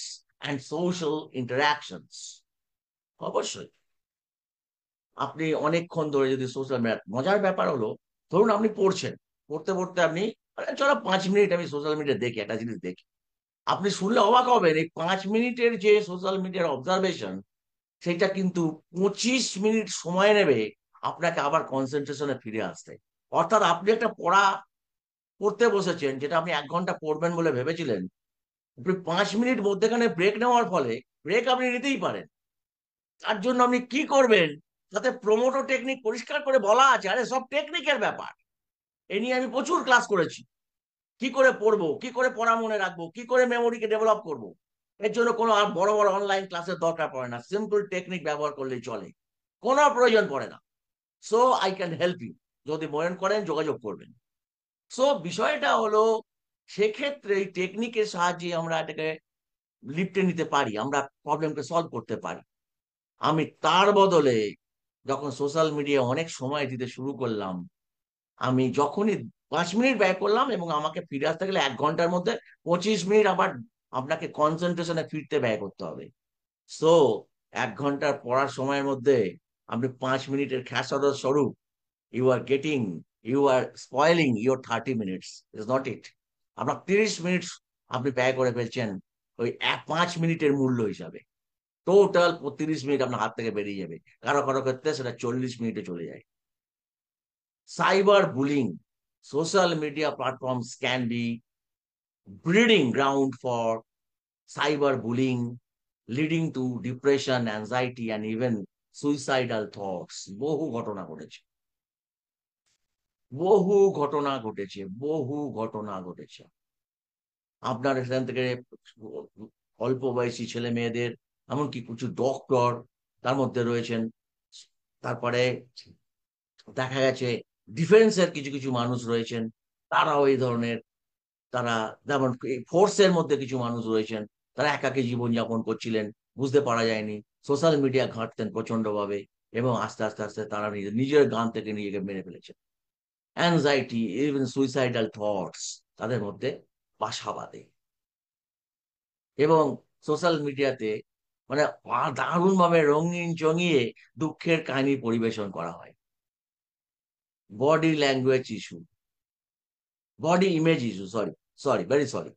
and social interactions. অবশ্যই আপনি অনেকক্ষণ ধরে যদি সোশ্যাল মিডিয়া, মজার ব্যাপার হলো, ধরুন আপনি পড়ছেন, পড়তে পড়তে আপনি, আরে চলো 5 মিনিট আমি সোশ্যাল মিডিয়া দেখি, একটা জিনিস দেখি। আপনি শুনলে অবাক হবেন, এই 5 মিনিটের যে সোশ্যাল মিডিয়ার অবজারভেশন, সেটা কিন্তু 25 মিনিট সময় নেবে আপনাকে আবার কনসেন্ট্রেশনে ফিরে আসতে। অর্থাৎ আপনি একটা পড়া পড়তে বসেছেন, যেটা আপনি 1 ঘন্টা পড়বেন বলে ভেবেছিলেন, আপনি 5 মিনিট মধ্যেখানে ব্রেক নেওয়ার ফলে, ব্রেক আপনি নিতেই পারেন, তার জন্য আপনি কি করবেন, তাতে প্রোমোটো টেকনিক পরিষ্কার করে বলা আছে। আরে সব টেকনিকের ব্যাপার, এ নিয়ে আমি প্রচুর ক্লাস করেছি। কি করে পড়বো, কি করে পড়া মনে রাখবো, কি করে মেমোরিকে ডেভেলপ করব, এর জন্য কোনো আর বড় বড় অনলাইন ক্লাসের দরকার পড়ে না। সিম্পল টেকনিক ব্যবহার করলেই চলে, কোনো প্রয়োজন পড়ে না। So I can help you, যদি মনে করেন যোগাযোগ করবেন। সো বিষয়টা হলো, সেক্ষেত্রে এই টেকনিকের সাহায্যে আমরা এটাকে লিপটে নিতে পারি, আমরা প্রবলেমকে সলভ করতে পারি। আমি তার বদলে যখন সোশ্যাল মিডিয়া অনেক সময় দিতে শুরু করলাম, আমি যখনই 5 মিনিট ব্যয় করলাম, এবং আমাকে ফিরে আসতে গেলে 1 ঘন্টার মধ্যে 25 মিনিট আবার আপনাকে কনসেন্ট্রেশনে ফিরতে ব্যয় করতে হবে। সো 1 ঘন্টার পড়ার সময়ের মধ্যে আপনি 5 মিনিটের খেসারত স্বরূপ you are spoiling your 30 minutes, is not it? আপনার 30 মিনিট আপনি ব্যয় করে ফেলছেন ওই 5 মিনিটের মূল্য হিসাবে। টোটাল 30 মিনিট আপনার হাত থেকে বেরিয়ে যাবে, কারো কারো ক্ষেত্রে সেটা 40 মিনিটে চলে যায়। Cyber bullying. Social media platforms can be breeding ground for cyber bullying, leading to depression, anxiety, and even suicidal thoughts. বহু ঘটনা ঘটেছে, বহু ঘটনা ঘটেছে, বহু ঘটনা ঘটেছে। আপনার এখান থেকে অল্প বয়সী ছেলে মেয়েদের, এমনকি কিছু ডক্টর তার মধ্যে রয়েছেন, তারপরে দেখা গেছে ডিফেন্সের কিছু কিছু মানুষ রয়েছেন, তারাও এই ধরনের, তারা যেমন ফোর্সের মধ্যে কিছু মানুষ রয়েছেন, তারা একাকী জীবনযাপন করছিলেন, বুঝতে পারা যায়নি, সোশ্যাল মিডিয়া ঘাঁটতেন প্রচন্ড ভাবে, এবং আস্তে আস্তে আস্তে তারা নিজের গান থেকে নিজেকে মেরে ফেলেছেন। অ্যাংজাইটি, ইভেন সুইসাইডাল থটস তাদের মধ্যে বাসা বাঁধে। এবং সোশ্যাল মিডিয়াতে মানে দারুণ ভাবে রঙিন চঙিয়ে দুঃখের কাহিনী পরিবেশন করা হয়। Body language issue, body image issue, sorry very sorry,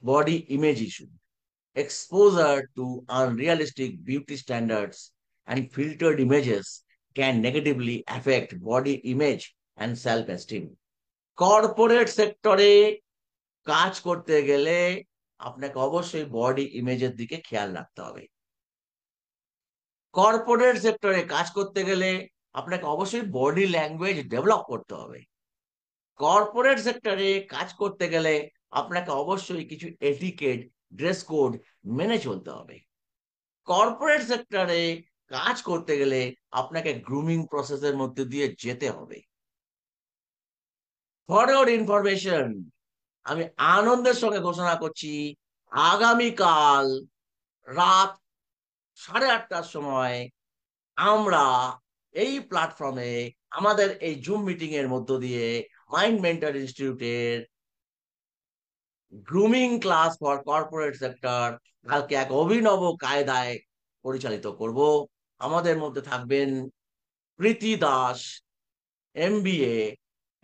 body image issue, exposure to unrealistic beauty standards and filtered images can negatively affect body image and self-esteem. Corporate সেক্টরে কাজ করতে গেলে আপনাকে অবশ্যই বডি ইমেজের দিকে খেয়াল রাখতে হবে। কর্পোরেট সেক্টরে কাজ করতে গেলে আপনাকে অবশ্যই বডি ল্যাঙ্গুয়েজ ডেভেলপ করতে হবে। কর্পোরেট সেক্টরে কাজ করতে গেলে আপনাকে অবশ্যই কিছু এটিকেট, ড্রেস কোড মেনে চলতে হবে। কর্পোরেট সেক্টরে কাজ করতে গেলে আপনাকে গ্রুমিং প্রসেসের মধ্যে দিয়ে যেতে হবে। ফর ইওর ইনফরমেশন, আমি আনন্দের সঙ্গে ঘোষণা করছি, আগামীকাল রাত 8:30টার সময় আমরা এই প্ল্যাটফর্মে আমাদের এই জুম মিটিং এর মধ্য দিয়ে মাইন্ড মেন্টর ইনস্টিটিউটের grooming class for corporate sector কালকে এক অভিনব কায়দায় পরিচালিত করব। আমাদের মধ্যে থাকবেন প্রীতি দাস, MBA,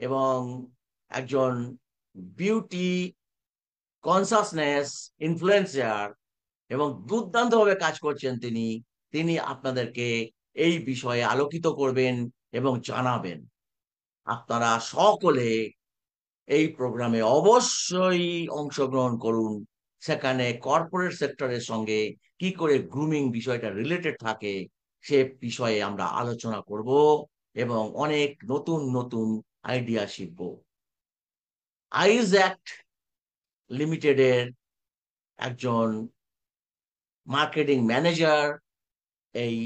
এবং একজন বিউটি কনসাসনেস ইনফ্লুয়েন্সার, এবং দুর্দান্ত ভাবে কাজ করছেন তিনি। তিনি আপনাদেরকে এই বিষয়ে আলোকিত করবেন এবং জানাবেন। আপনারা সকলে এই প্রোগ্রামে অবশ্যই অংশগ্রহণ করুন। সেখানে কর্পোরেট সেক্টরের সঙ্গে কি করে গ্রুমিং বিষয়টা রিলেটেড থাকে সে বিষয়ে আমরা আলোচনা করব এবং অনেক নতুন নতুন আইডিয়া শিখব। আইজ্যাক্ট লিমিটেডের একজন মার্কেটিং ম্যানেজার এই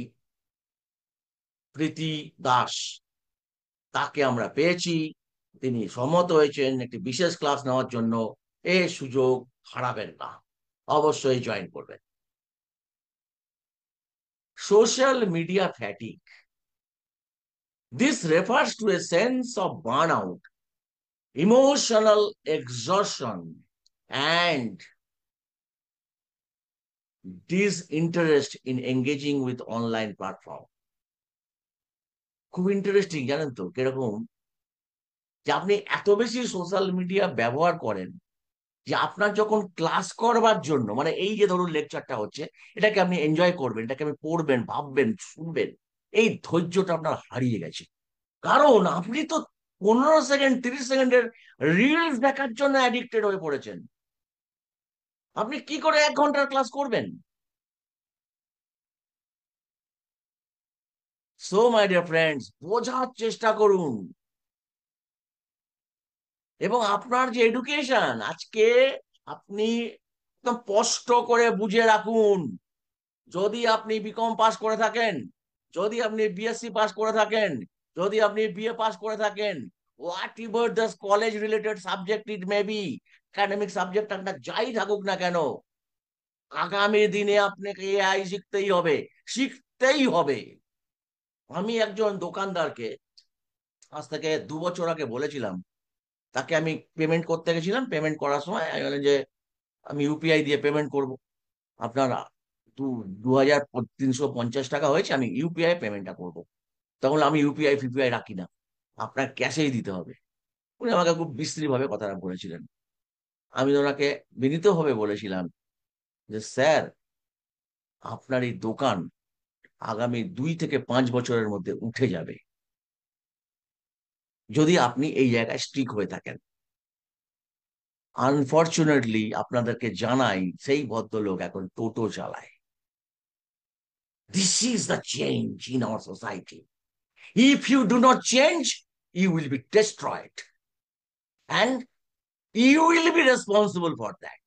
প্রীতি দাস, তাকে আমরা পেয়েছি, তিনি সম্মত হয়েছেন একটি বিশেষ ক্লাস নেওয়ার জন্য। এই সুযোগ হারাবেন না, অবশ্যই জয়েন করবেন। Social media fatigue, this refers to a sense of burnout, emotional exhaustion and disinterest in engaging with online platform. খুব ইন্টারেস্টিং, জানেন তো কিরকম, যে আপনি এত বেশি সোশ্যাল মিডিয়া ব্যবহার করেন যে আপনার যখন ক্লাস করবার জন্য, মানে এই যে ধরুন লেকচারটা হচ্ছে, এটাকে আপনি এনজয় করবেন, এটাকে আপনি পড়বেন, ভাববেন, শুনবেন, এই ধৈর্যটা আপনার হারিয়ে গেছে। কারণ আপনি তো 15 সেকেন্ড 30 সেকেন্ডের রিলস দেখার জন্য অ্যাডিক্টেড হয়ে পড়েছেন। আপনি কি করে 1 ঘন্টার ক্লাস করবেন? সো মাই ডিয়ার ফ্রেন্ডস, বোঝার চেষ্টা করুন। এবং আপনার যে এডুকেশন, আজকে আপনি একদম স্পষ্ট করে বুঝে রাখুন, যদি আপনি বিকম পাস করে থাকেন, যদি আপনি বিএসসি পাস করে থাকেন, যদি আপনি বিএ পাস করে থাকেন, what ever the college related subject it may be, academic subject আপনার যাই থাকুক না কেন, আগামী দিনে আপনাকে এআই শিখতেই হবে, শিখতেই হবে। আমি একজন দোকানদারকে আজ থেকে 2 বছর আগে বলেছিলাম, তাকে আমি পেমেন্ট করতে গেছিলাম, পেমেন্ট করার সময় আমি বললাম যে আমি ইউপিআই দিয়ে পেমেন্ট করব, আপনার 2,350 টাকা হয়েছে, আমি ইউপিআই পেমেন্টটা করব। তখন আমি ইউপিআই ফিপিআই রাখি না, আপনার ক্যাশেই দিতে হবে। উনি আমাকে খুব বিশ্রী ভাবে কথাটা বলেছিলেন। আমি ওনাকে বিনীতভাবে বলেছিলাম যে স্যার, আপনার এই দোকান আগামী 2 থেকে 5 বছরের মধ্যে উঠে যাবে যদি আপনি এই জায়গায় স্ট্রিক হয়ে থাকেন। আনফরচুনেটলি আপনাদেরকে জানাই, সেই ভদ্রলোক এখন টোটো চালায়। This is the change in our society. If you do not change, you will be destroyed. And you will be responsible for that.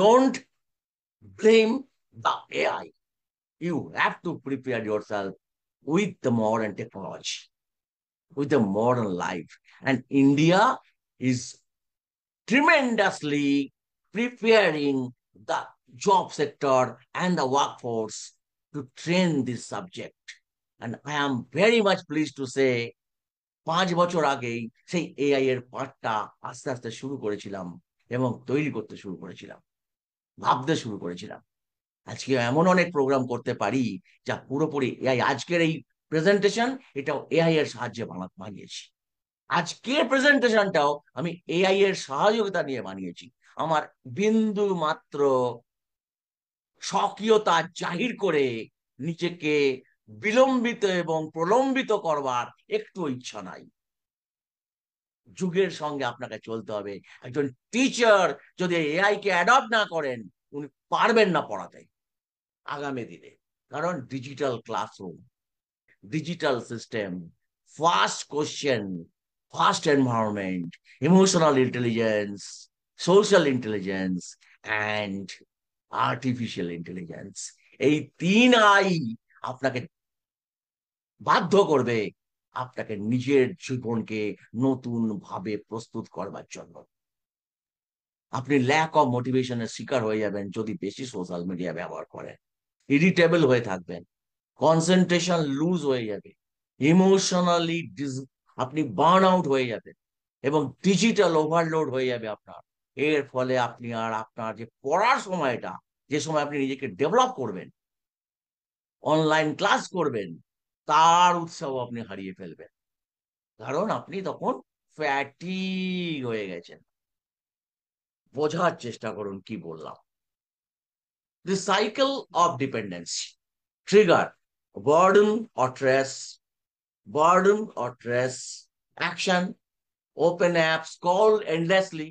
Don't blame the AI. You have to prepare yourself with the modern technology, with the modern life. And India is tremendously preparing the job sector and the workforce to train this subject. And I am very much pleased to say 5 বছর আগেই সেই এআই এর পাঠটা আস্তে আস্তে শুরু করেছিলাম এবং তৈরি করতে শুরু করেছিলাম, ভাবতে শুরু করেছিলাম। আজকে এমন অনেক প্রোগ্রাম করতে পারি যা পুরোপুরি এআই। আজকের এই প্রেজেন্টেশন এটাও এআই এর সাহায্যে বানিয়েছি। আজকের প্রেজেন্টেশনটাও আমি এআই এর সহযোগিতা নিয়ে বানিয়েছি। আমার বিন্দু মাত্র স্বকীয়তা জাহির করে নিজেকে বিলম্বিত এবং প্রলম্বিত করবার একটু ইচ্ছা নাই। যুগের সঙ্গে আপনাকে চলতে হবে। একজন টিচার যদি এআই কে অ্যাডপ্ট না করেন, উনি পারবেন না পড়াতে আগামী দিনে। কারণ digital classroom, digital system, fast question, fast environment, emotional intelligence, social intelligence, and artificial intelligence. এই 3 আই আপনাকে বাধ্য করবে আপনাকে নিজের জীবনকে নতুন ভাবে প্রস্তুত করবার জন্য। আপনি ল্যাক অফ মোটিভেশনের শিকার হয়ে যাবেন যদি বেশি সোশ্যাল মিডিয়া ব্যবহার করেন। ইরিটেবল হয়ে থাকবেন, কনসেন্ট্রেশন লুজ হয়ে যাবে, ইমোশনালি আপনি বার্ন আউট হয়ে যাবেন এবং ডিজিটাল ওভারলোড হয়ে যাবে আপনার। এর ফলে আপনি আর আপনার যে পড়ার সময়টা, যে সময় আপনি নিজেকে ডেভেলপ করবেন, অনলাইন ক্লাস করবেন, তার উৎসাহ আপনি হারিয়ে ফেলবেন। কারণ আপনি তখন ফ্যাটিগ হয়ে গেছেন। বোঝার চেষ্টা করুন কি বললাম। The cycle of dependency trigger burden or stress, burden or stress, action, open apps, scroll endlessly.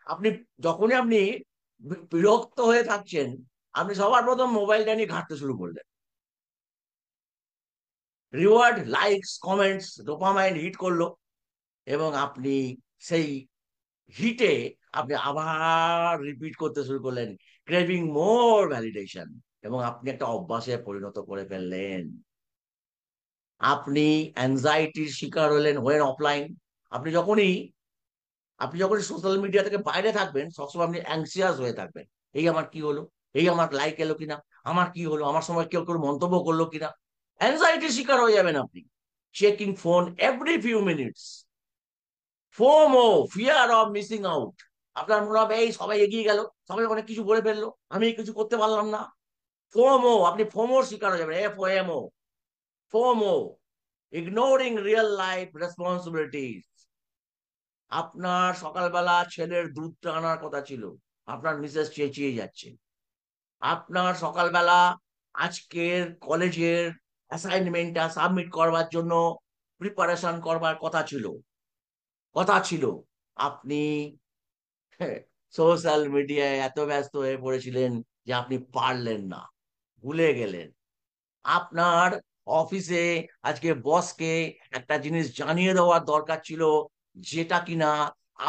আপনি যখনই আপনি বিরক্ত হয়ে থাকছেন, আপনি সবার প্রথম মোবাইলটা নিয়ে ঘাঁটতে শুরু করলেন। Reward, likes, comments, dopamine hit করলো এবং আপনি সেই হিটে আপনি আবার রিপিট করতে শুরু করলেন, ক্রেভিং মোর ভ্যালিডেশন, এবং আপনি একটা অভ্যাসে পরিণত করে ফেললেন। আপনি অ্যাংজাইটির শিকার হলেন হোয়েন অফলাইন। আপনি যখনই সোশ্যাল মিডিয়া থেকে বাইরে থাকবেন, সবসময় আপনি অ্যাংসিয়াস হয়ে থাকবেন। এই আমার কি হলো, এই আমার লাইক এলো কিনা, আমার কি হলো, আমার সময় কেউ কেউ মন্তব্য করলো কিনা। অ্যাংজাইটির শিকার হয়ে যাবেন আপনি। Checking phone every few minutes, FOMO, fear of missing out. আপনার মনে হবে এই সবাই এগিয়ে গেল, সবাই অনেক কিছু করে ফেললো, আমি কিছু করতে পারলাম না। ফোমো, আপনি ফোমোর শিকার হয়ে যাবেন, FOMO, FOMO, ignoring real life responsibilities. আপনার সকালবেলা ছেলের দুধটা আনার কথা ছিল, আপনার মিসেস চেঁচিয়ে যাচ্ছে। আপনার সকালবেলা আজকের কলেজের অ্যাসাইনমেন্টটা সাবমিট করবার জন্য প্রিপারেশন করবার কথা ছিল, আপনি সোশ্যাল মিডিয়ায় এত ব্যস্ত হয়ে পড়েছিলেন যে আপনি পারলেন না, ভুলে গেলেন। আপনার অফিসে আজকে বসকে একটা জিনিস জানিয়ে দেওয়ার দরকার ছিল, যেটা কিনা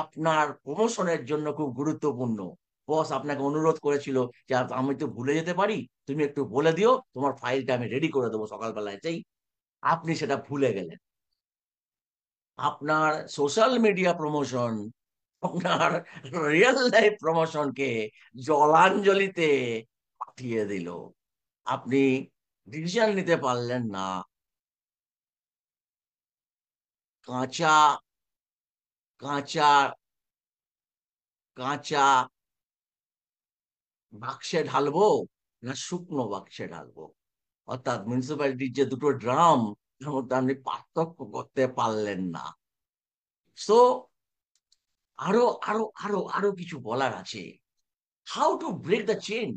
আপনার প্রমোশনের জন্য খুব গুরুত্বপূর্ণ। বস আপনাকে অনুরোধ করেছিল যে আমি তো ভুলে যেতে পারি, তুমি একটু বলে দিও, তোমার ফাইলটা আমি রেডি করে দেবো সকালবেলায়। আপনি সেটা ভুলে গেলেন। আপনার সোশ্যাল মিডিয়া প্রমোশন আপনার রিয়েল লাইফ প্রমোশনকে জলাঞ্জলিতে পাঠিয়ে দিল। আপনি ডিসিশন নিতে পারলেন না। কাঁচা কাঁচা কাঁচা বাক্সে ঢালবো না শুকনো বাক্সে ঢালবো, অর্থাৎ মিউনিসিপ্যালিটির যে দুটো ড্রাম, তার মধ্যে আপনি পার্থক্য করতে পারলেন না। সো আরো আরো আরো আরো কিছু বলার আছে। How to break the chain.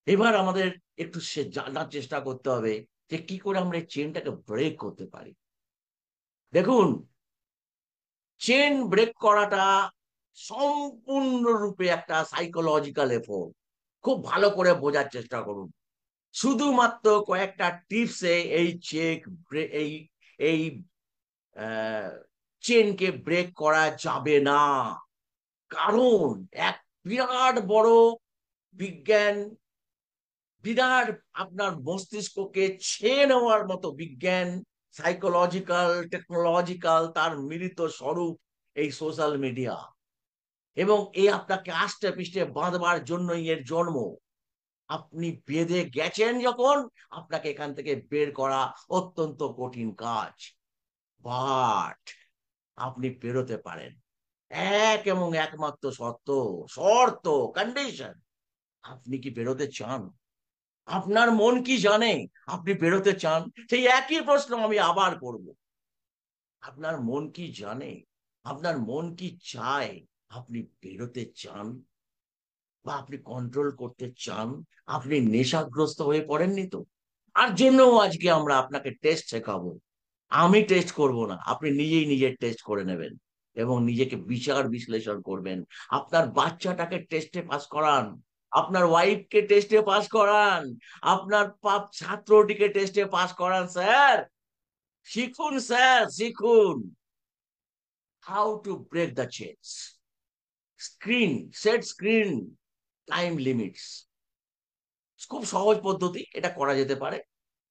এবার আমাদের একটু জানার চেষ্টা করতে হবে যে কি করে আমরা এই চেনটাকে ব্রেক করতে পারি। দেখুন, চেন ব্রেক করাটা সম্পূর্ণরূপে একটা সাইকোলজিক্যাল এফোর্ট। খুব ভালো করে বোঝার চেষ্টা করুন। শুধুমাত্র কয়েকটা টিপসে এই এই চেনকে ব্রেক করা যাবে না। কারণ এক বিরাট বড় বিজ্ঞান বিরাট আপনার মস্তিষ্ককে ছেয়ে নেওয়ার মতো বিজ্ঞান, সাইকোলজিক্যাল, টেকনোলজিক্যাল তার মিলিত স্বরূপ এই সোশ্যাল মিডিয়া। এবং আপনাকে আষ্টে পৃষ্ঠে বাঁধবার জন্যই এর জন্ম। আপনি বেঁধে গেছেন যখন, আপনাকে এখান থেকে বের করা অত্যন্ত কঠিন কাজ। বাট আপনি বেরোতে পারেন, এক এবং একমাত্র শর্ত কন্ডিশন, আপনি কি বেরোতে চান? আপনার মন কি জানে আপনি বেরোতে চান? সেই একই প্রশ্ন আমি আবার করব। আপনার মন কি জানে, আপনার মন কি চায় আপনি বেরোতে চান, বা আপনি কন্ট্রোল করতে চান? আপনি নেশাগ্রস্ত হয়ে পড়েননি তো? আর জন্য আজকে আমরা আপনাকে টেস্ট শেখাবো। আমি টেস্ট করব না, আপনি নিজেই নিজের টেস্ট করে নেবেন এবং নিজেকে বিচার বিশ্লেষণ করবেন। আপনার বাচ্চাটাকে টেস্টে পাস করান, আপনার ওয়াইফকে টেস্টে পাস করান, আপনার ছাত্রটিকে টেস্টে পাস করান। স্যার শিখুন, স্যার শিখুন how to break the chain. Screen time limits খুব সহজ পদ্ধতি, এটা করা যেতে পারে।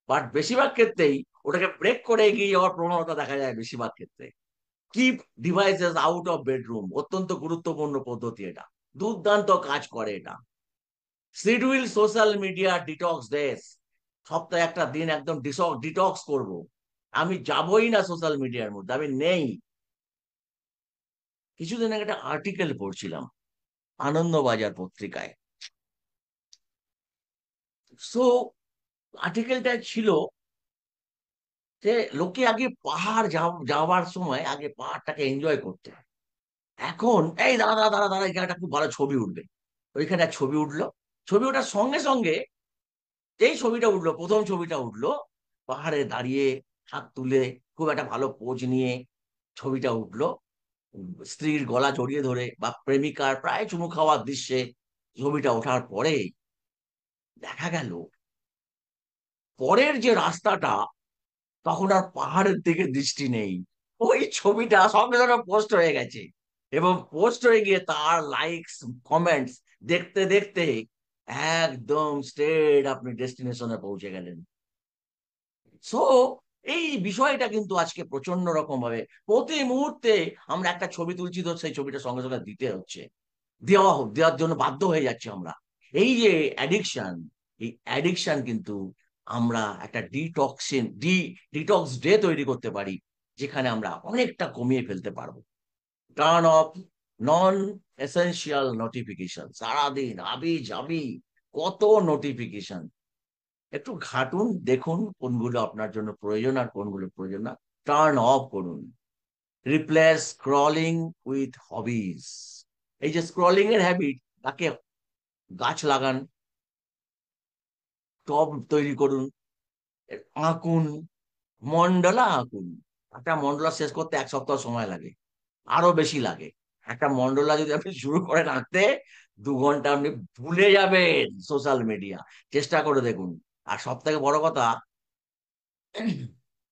বাট বেশিরভাগ ক্ষেত্রেই ওটাকে ব্রেক করে এগিয়ে যাওয়ার প্রবণতা দেখা যায় বেশিরভাগ ক্ষেত্রে। Keep devices out of bedroom অত্যন্ত গুরুত্বপূর্ণ পদ্ধতি, এটা দুর্দান্ত কাজ করে। এটা শিডিউল সোশ্যাল মিডিয়া ডিটক্স ডেস, সপ্তাহে একটা দিন একদম ডিটক্স করব, আমি যাবই না সোশ্যাল মিডিয়ার মধ্যে, আমি নেই। কিছুদিন আগে একটা আর্টিকেল পড়ছিলাম আনন্দবাজার পত্রিকায়। সো আর্টিকেলটা ছিল যে লোকে আগে পাহাড় যাওয়ার সময় আগে পাহাড়টাকে এনজয় করতে, এখন এই দাঁড়া দাঁড়া দাঁড়া দাঁড়া এখানে একটা খুব ভালো ছবি উঠবে, ওইখানে এক ছবি উঠলো। ছবি ওঠার সঙ্গে সঙ্গে এই ছবিটা উঠলো, প্রথম ছবিটা উঠলো, পাহাড়ে দাঁড়িয়ে হাত তুলে খুব একটা ভালো পোজ নিয়ে ছবিটা উঠলো, স্ত্রীর গলা জড়িয়ে ধরে বা প্রেমিকার প্রায় চুমু খাওয়ার দৃশ্যে ছবিটা ওঠার পরে দেখা গেল পরের যে রাস্তাটা, তখন আর পাহাড়ের দিকে দৃষ্টি নেই। ওই ছবিটা সঙ্গে সঙ্গে পোস্ট হয়ে গেছে, এবং পোস্ট হয়ে গিয়ে তার লাইকস কমেন্টস দেখতে দেখতে একদম স্ট্রেট আপনি ডেস্টিনেশনে পৌঁছে গেলেন। সো এই বিষয়টা কিন্তু আজকে প্রচন্ড রকম ভাবে প্রতি মুহূর্তে আমরা একটা ছবি তুলছি তো সেই ছবিটা সঙ্গে সঙ্গে দিতে হচ্ছে, দেওয়ার জন্য বাধ্য হয়ে যাচ্ছে আমরা। এই যে অ্যাডিকশন, এই অ্যাডিকশন কিন্তু আমরা একটা ডিটক্স ডে তৈরি করতে পারি, যেখানে আমরা অনেকটা কমিয়ে ফেলতে পারবো। Turn of non essential notification, সারাদিন আবি যাবি কত নোটিফিকেশন, একটু ঘাটুন, দেখুন কোনগুলো আপনার জন্য প্রয়োজন আর কোনগুলো প্রয়োজন না, টার্ন অফ করুন। রিপ্লেস স্ক্রলিং উইথ হবিজ, এই যে স্ক্রলিং এর হ্যাবিট, তাকে গাছ লাগান, টব তৈরি করুন, আঁকুন, মন্ডলা আঁকুন। একটা মন্ডলা শেষ করতে 1 সপ্তাহ সময় লাগে, আরো বেশি লাগে। একটা মন্ডলা যদি আপনি শুরু করেন আঁকতে, 2 ঘন্টা আপনি ভুলে যাবেন সোশ্যাল মিডিয়া। চেষ্টা করে দেখুন। আর সব থেকে বড় কথা,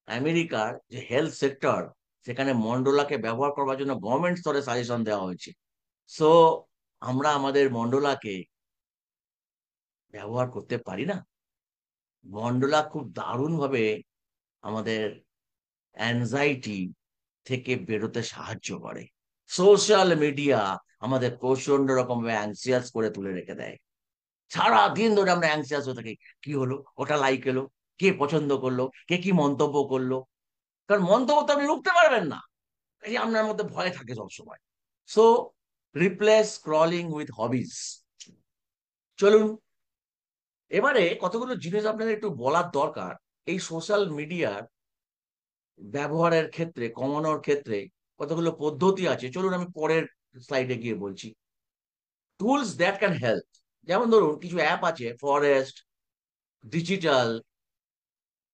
আমেরিকার যে হেলথ সেক্টর, সেখানে মন্ডলাকে ব্যবহার করার জন্য গভর্নমেন্ট স্তরে সাজেশন দেওয়া হয়েছে। সো আমরা আমাদের মন্ডলাকে ব্যবহার করতে পারি না? মন্ডলা খুব দারুণ ভাবে আমাদের অ্যাংজাইটি থেকে বেরোতে সাহায্য করে। সোশ্যাল মিডিয়া আমাদের প্রচন্ড রকম অ্যাংসিয়াস করে তুলে রেখে দেয়। সারা দিন ধরে আমরা অ্যাংসিয়াস হয়ে থাকি, কি হলো, ওটা লাইক এলো, কে পছন্দ করলো, কে কি মন্তব্য করলো। কারণ মন্তব্য তো আপনি রুখতে পারবেন না, এই যে আপনার মধ্যে ভয় থাকে সবসময়। So replace scrolling with hobbies. চলুন এবারে কতগুলো জিনিস আপনাদের একটু বলার দরকার এই সোশ্যাল মিডিয়ার ব্যবহারের ক্ষেত্রে, কমানোর ক্ষেত্রে কতগুলো পদ্ধতি আছে। চলুন আমি পরের স্লাইডে গিয়ে বলছি। টুলস দ্যাট ক্যান হেল্প, যেমন ধরুন কিছু অ্যাপ আছে, forest, digital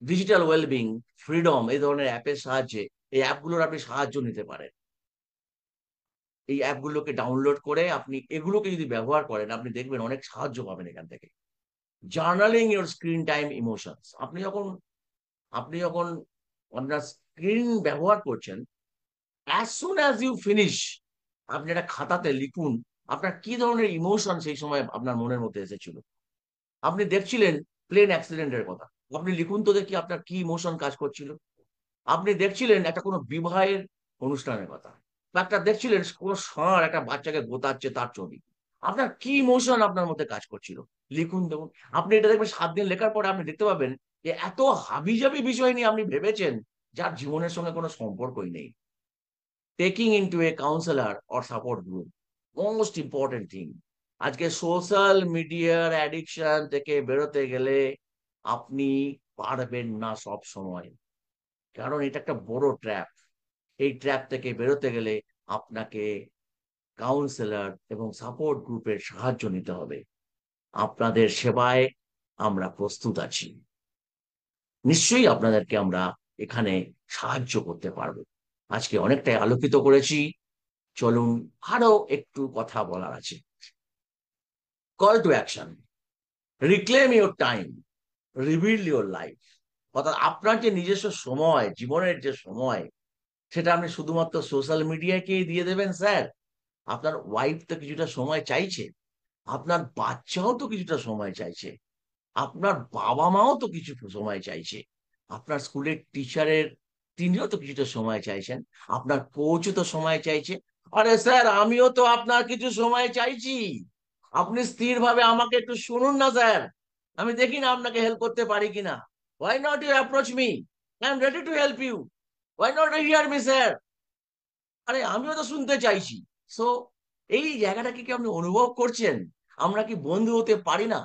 digital wellbeing, freedom, এই ধরনের অ্যাপের সাহায্যে, এই অ্যাপগুলোর আপনি সাহায্য নিতে পারেন। এই অ্যাপগুলোকে ডাউনলোড করে আপনি এগুলোকে যদি ব্যবহার করেন, আপনি দেখবেন অনেক সাহায্য পাবেন এখান থেকে। Journaling your screen time emotions, আপনি যখন আপনার স্ক্রিন ব্যবহার করছেন, as soon as you finish, আপনি একটা খাতাতে লিখুন আপনার কি ধরনের ইমোশন সেই সময় আপনার মনের মধ্যে এসেছিল। আপনি দেখছিলেন প্লেন অ্যাক্সিডেন্টের কথা, আপনি লিখুন তো দেখি আপনার কি ইমোশন কাজ করছিল। আপনি দেখছিলেন একটা কোনো বিবাহের অনুষ্ঠানের কথা, বা একটা দেখছিলেন কোনো ষাঁড় একটা বাচ্চাকে গোতাচ্ছে তার ছবি, আপনার কি ইমোশন আপনার মধ্যে কাজ করছিল, লিখুন দেখুন। আপনি এটা দেখবেন 7 দিন লেখার পরে আপনি দেখতে পাবেন যে এত হাবিজাবি বিষয় নিয়ে আপনি ভেবেছেন যার জীবনের সঙ্গে কোনো সম্পর্কই নেই। Taking into a councillor or support group, most important thing. আজকে সোশ্যাল মিডিয়ার অ্যাডিকশন থেকে বেরোতে গেলে আপনি পারবেন না সব সময়, কারণ এটা একটা বড় ট্র্যাপ। এই ট্র্যাপ থেকে বেরোতে গেলে আপনাকে কাউন্সিলর এবং সাপোর্ট গ্রুপের সাহায্য নিতে হবে। আপনাদের সেবায় আমরা প্রস্তুত আছি, নিশ্চয়ই আপনাদেরকে আমরা এখানে সাহায্য করতে পারবো। আজকে অনেকটাই আলোকিত করেছি, চলুন আরো একটু কথা বলার আছে। Call to action, reclaim your time, rebuild your life. অর্থাৎ আপনার যে নিজস্ব সময়, জীবনের যে সময়, সেটা আপনি শুধুমাত্র সোশ্যাল মিডিয়াকেই দিয়ে দেবেন স্যার? আপনার ওয়াইফ তো কিছুটা সময় চাইছে, আপনার বাচ্চাও তো কিছুটা সময় চাইছে, আপনার বাবা মাও তো কিছু সময় চাইছে, আপনার স্কুলের টিচারের তিনিও তো কিছুটা সময় চাইছেন, আপনার কোচও তো সময় চাইছে। আরে স্যার, আমিও তো আপনার কিছু সময় চাইছি। আপনি স্থিরভাবে আমাকে একটু শুনুন না স্যার, আমি দেখি না আপনাকে হেল্প করতে পারি কিনা। Why not you approach me, I am ready to help you. Why not hear me sir? আরে আমিও তো শুনতে চাইছি। সো এই জায়গাটাকে কি আপনি অনুভব করছেন? আমরা কি বন্ধু হতে পারি না?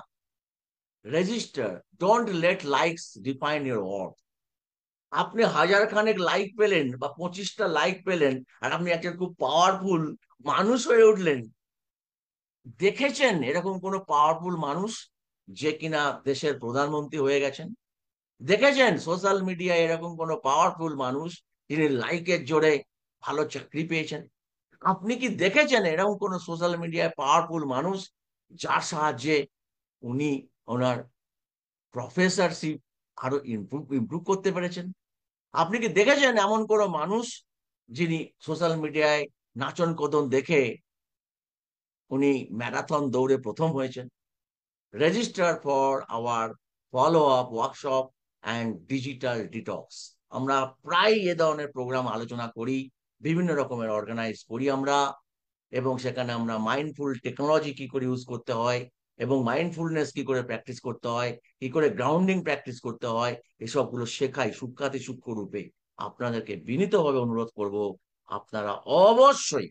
Register, don't let likes define your worth. আপনি হাজার খানেক লাইক পেলেন বা 25টা লাইক পেলেন, আর আপনি একজন খুব পাওয়ারফুল মানুষ হয়ে উঠলেন। দেখেছেন এরকম কোনো পাওয়ারফুল মানুষ যে কিনা দেশের প্রধানমন্ত্রী হয়ে গেছেন? দেখেছেন সোশ্যাল মিডিয়ায় এরকম কোনো পাওয়ারফুল মানুষ যিনি লাইকের জোরে ভালো চাকরি পেয়েছেন? আপনি কি দেখেছেন এরকম কোন সোশ্যাল মিডিয়ায় পাওয়ারফুল মানুষ যার সাহায্যে উনি ওনার প্রফেসরশিপ আরো ইমপ্রুভ ইমপ্রুভ করতে পেরেছেন? আপনি কি দেখেছেন এমন কোন মানুষ যিনি সোশ্যাল মিডিয়ায় নাচন কদন দেখে উনি ম্যারাথন দৌড়ে প্রথম হয়েছেন? Register for our follow up workshop and digital detox. আমরা প্রায় এ ধরনের প্রোগ্রাম আলোচনা করি, বিভিন্ন রকমের অর্গানাইজ করি আমরা, এবং সেখানে আমরা মাইন্ডফুল টেকনোলজি কি করে ইউজ করতে হয়, এবং মাইন্ডফুলনেস কি করে প্র্যাকটিস করতে হয়, কি করে গ্রাউন্ডিং প্র্যাকটিস করতে হয়, এসবগুলো শেখাই সূক্ষ্মাতি সূক্ষ্ম রূপে। আপনাদেরকে বিনীতভাবে অনুরোধ করব, আপনারা অবশ্যই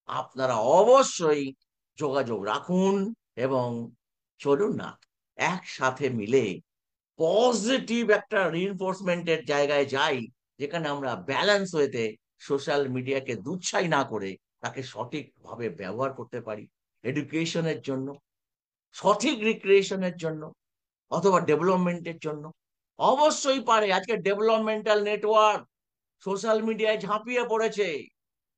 আপনারা অবশ্যই যোগাযোগ রাখুন, এবং চলুন না একসাথে মিলে পজিটিভ একটা রিইনফোর্সমেন্টের জায়গায় যাই, যেখানে আমরা ব্যালেন্স হইতে সোশ্যাল মিডিয়াকে দুচ্ছাই না করে তাকে সঠিকভাবে ব্যবহার করতে পারি, এডুকেশনের জন্য, সঠিক রিক্রিয়েশনের জন্য, অথবা ডেভেলপমেন্টের জন্য। অবশ্যই পারে। আজকে ডেভেলপমেন্টাল নেটওয়ার্ক সোশ্যাল মিডিয়ায় ঝাঁপিয়ে পড়েছে।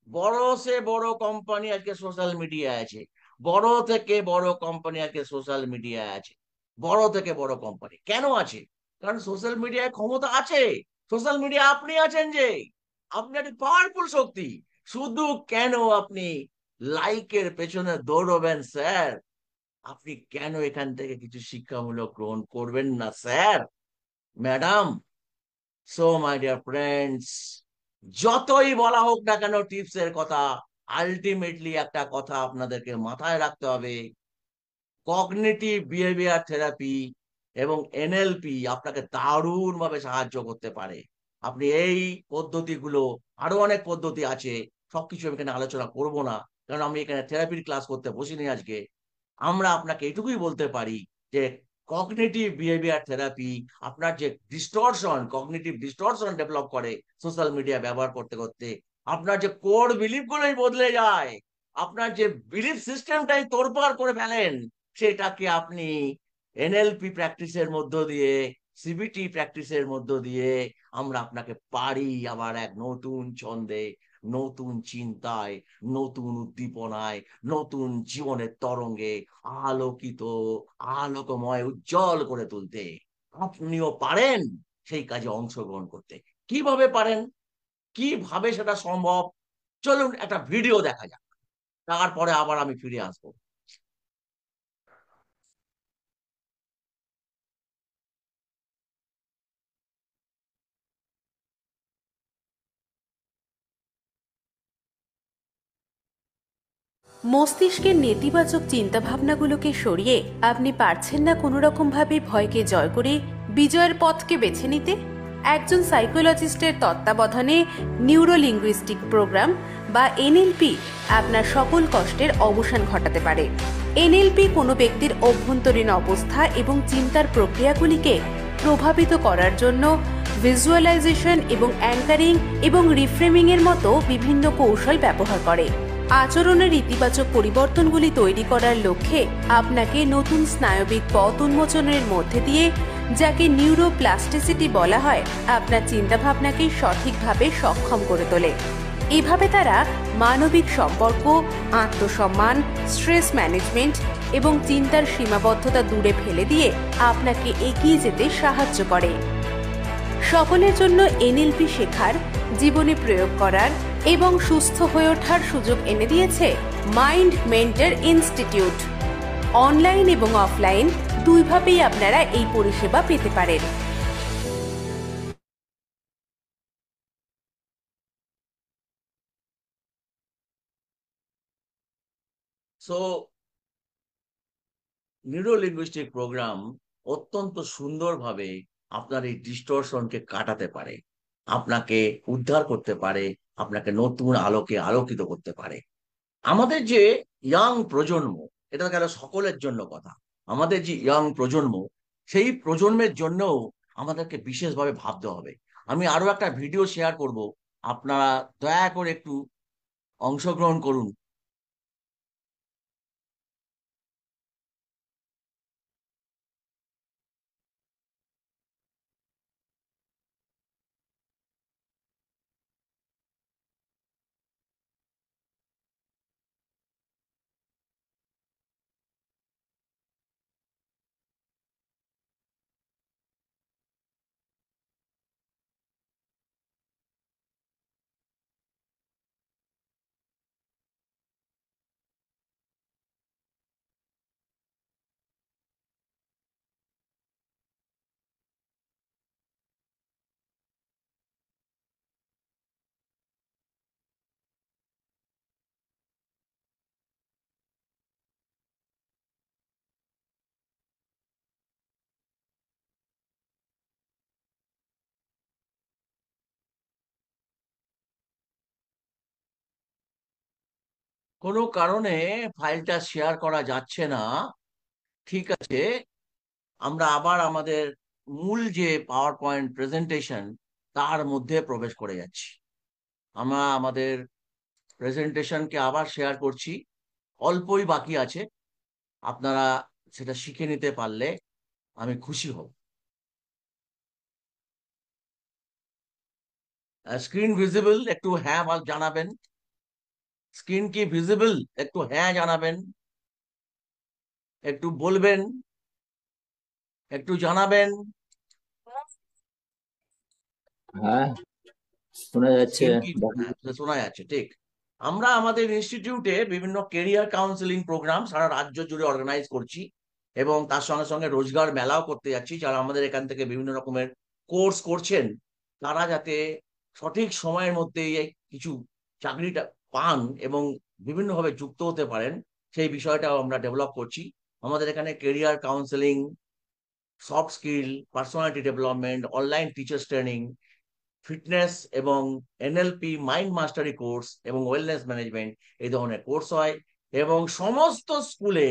বড় সে বড় কোম্পানি আজকে সোশ্যাল মিডিয়ায় আছে, বড় থেকে বড় কোম্পানি আজকে সোশ্যাল মিডিয়ায় আছে। বড় থেকে বড় কোম্পানি কেন আছে? কারণ সোশ্যাল মিডিয়ায় ক্ষমতা আছে। সোশ্যাল মিডিয়া আপনি আছেন যে, আপনি একটি পাওয়ারফুল শক্তি। শুধু কেন আপনি লাইকের পেছনে দৌড়বেন স্যার? আপনি কেন এখান থেকে কিছু শিক্ষামূলক গ্রহণ করবেন না sir, madam? So my dear friends, যতই বলা হোক না কেন টিপস এর কথা, আলটিমেটলি একটা কথা আপনাদেরকে মাথায় রাখতে হবে, কগনিটিভ বিহেভিয়ার থেরাপি এবং এনএলপি আপনাকে দারুণ ভাবে সাহায্য করতে পারে। আপনি এই পদ্ধতিগুলো, আরো অনেক পদ্ধতি আছে, সবকিছু আমি এখানে আলোচনা করব না, কারণ আমি এখানে থেরাপির ক্লাস করতে বসিনি আজকে। আমরা আপনাকে এটুকুই বলতে পারি যে কগনিটিভ বিহেভিয়ার থেরাপি আপনার যে ডিস্টরশন, কগনিটিভ ডিস্টরশন ডেভেলপ করে সোশ্যাল মিডিয়া ব্যবহার করতে করতে, আপনার যে কোর বিলিফ গুলোই বদলে যায়, আপনার যে বিলিফ সিস্টেমটাই তোড়পাড় করে ফেলেন, সেটাকে আপনি এনএলপি প্র্যাকটিসের মধ্য দিয়ে, সিবিটি প্র্যাকটিসের মধ্য দিয়ে আমরা আপনাকে পারি আবার এক নতুন ছন্দে, নতুন চিন্তায়, নতুন উদ্দীপনায়, নতুন জীবনের তরঙ্গে আলোকিত, আলোকময়, উজ্জ্বল করে তুলতে। আপনিও পারেন সেই কাজে অংশগ্রহণ করতে। কিভাবে পারেন, কিভাবে সেটা সম্ভব, চলুন একটা ভিডিও দেখা যাক, তারপরে আবার আমি ফিরে আসবো। মস্তিষ্কের নেতিবাচক চিন্তাভাবনাগুলোকে সরিয়ে আপনি পারছেন না কোনো রকমভাবে ভয়কে জয় করে বিজয়ের পথকে বেছে নিতে? একজন সাইকোলজিস্টের তত্ত্বাবধানে নিউরোলিঙ্গুইস্টিক প্রোগ্রাম বা এনএলপি আপনার সকল কষ্টের অবসান ঘটাতে পারে। এনএলপি কোনো ব্যক্তির অভ্যন্তরীণ অবস্থা এবং চিন্তার প্রক্রিয়াগুলিকে প্রভাবিত করার জন্য ভিজুয়ালাইজেশন এবং অ্যাঙ্কারিং এবং রিফ্রেমিং এর মতো বিভিন্ন কৌশল ব্যবহার করে। আচরণের ইতিবাচক পরিবর্তনগুলি তৈরি করার লক্ষ্যে আপনাকে নতুন স্নায়বিক পথ উন্মোচনের মধ্যে দিয়ে, যাকে নিউরোপ্লাস্টিসিটি বলা হয়, আপনার চিন্তাভাবনাকে সঠিকভাবে সক্ষম করে তোলে। এভাবে তারা মানবিক সম্পর্ক, আত্মসম্মান, স্ট্রেস ম্যানেজমেন্ট এবং চিন্তার সীমাবদ্ধতা দূরে ফেলে দিয়ে আপনাকে এগিয়ে যেতে সাহায্য করে। সকলের জন্য এনএলপি শেখার, জীবনে প্রয়োগ করার এবং সুস্থ হয়ে ওঠার সুযোগ এনে দিয়েছে মাইন্ড মেন্টর ইনস্টিটিউট। অনলাইন এবং অফলাইন দুইভাবেই আপনারা এই পরিষেবা পেতে পারেন। সো নিউরোলিঙ্গুইস্টিক প্রোগ্রাম অত্যন্ত সুন্দরভাবে আপনার এই ডিস্টরশনকে কাটাতে পারে, আপনাকে উদ্ধার করতে পারে, আপনাকে নতুন আলোকে আলোকিত করতে পারে। আমাদের যে ইয়াং প্রজন্ম, এটা গেল সকলের জন্য কথা, আমাদের যে ইয়াং প্রজন্ম, সেই প্রজন্মের জন্যও আমাদেরকে বিশেষভাবে ভাবতে হবে। আমি আরো একটা ভিডিও শেয়ার করব, আপনারা দয়া করে একটু অংশগ্রহণ করুন। কোনো কারণে ফাইলটা শেয়ার করা যাচ্ছে না, ঠিক আছে। আমরা আবার আমাদের মূল যে পাওয়ার পয়েন্ট প্রেজেন্টেশন, তার মধ্যে প্রবেশ করে যাচ্ছি। আমরা আমাদের প্রেজেন্টেশনকে আবার শেয়ার করছি, অল্পই বাকি আছে। আপনারা সেটা শিখে নিতে পারলে আমি খুশি হব। Screen visible? একটু হ্যাঁ জানাবেন। স্ক্রিন কি ভিজিবল? একটু হ্যাঁ জানাবেন, একটু বলবেন, একটু জানাবেন। হ্যাঁ, শোনা যাচ্ছে। স্ক্রিন কি? হ্যাঁ, শোনা যাচ্ছে, ঠিক। আমরা আমাদের ইনস্টিটিউটে বিভিন্ন কেরিয়ার কাউন্সেলিং প্রোগ্রাম সারা রাজ্য জুড়ে অর্গানাইজ করছি এবং তার সঙ্গে সঙ্গে রোজগার মেলাও করতে যাচ্ছি। যারা আমাদের এখান থেকে বিভিন্ন রকমের কোর্স করছেন, তারা যাতে সঠিক সময়ের মধ্যে কিছু চাকরিটা পান এবং বিভিন্নভাবে যুক্ত হতে পারেন, সেই বিষয়টাও আমরা ডেভেলপ করছি। আমাদের এখানে career counselling, soft skill, personality development, online teachers training, fitness এবং এনএলপি, মাইন্ড মাস্টারি কোর্স এবং ওয়েলনেস ম্যানেজমেন্ট, এই ধরনের কোর্স হয়। এবং সমস্ত স্কুলে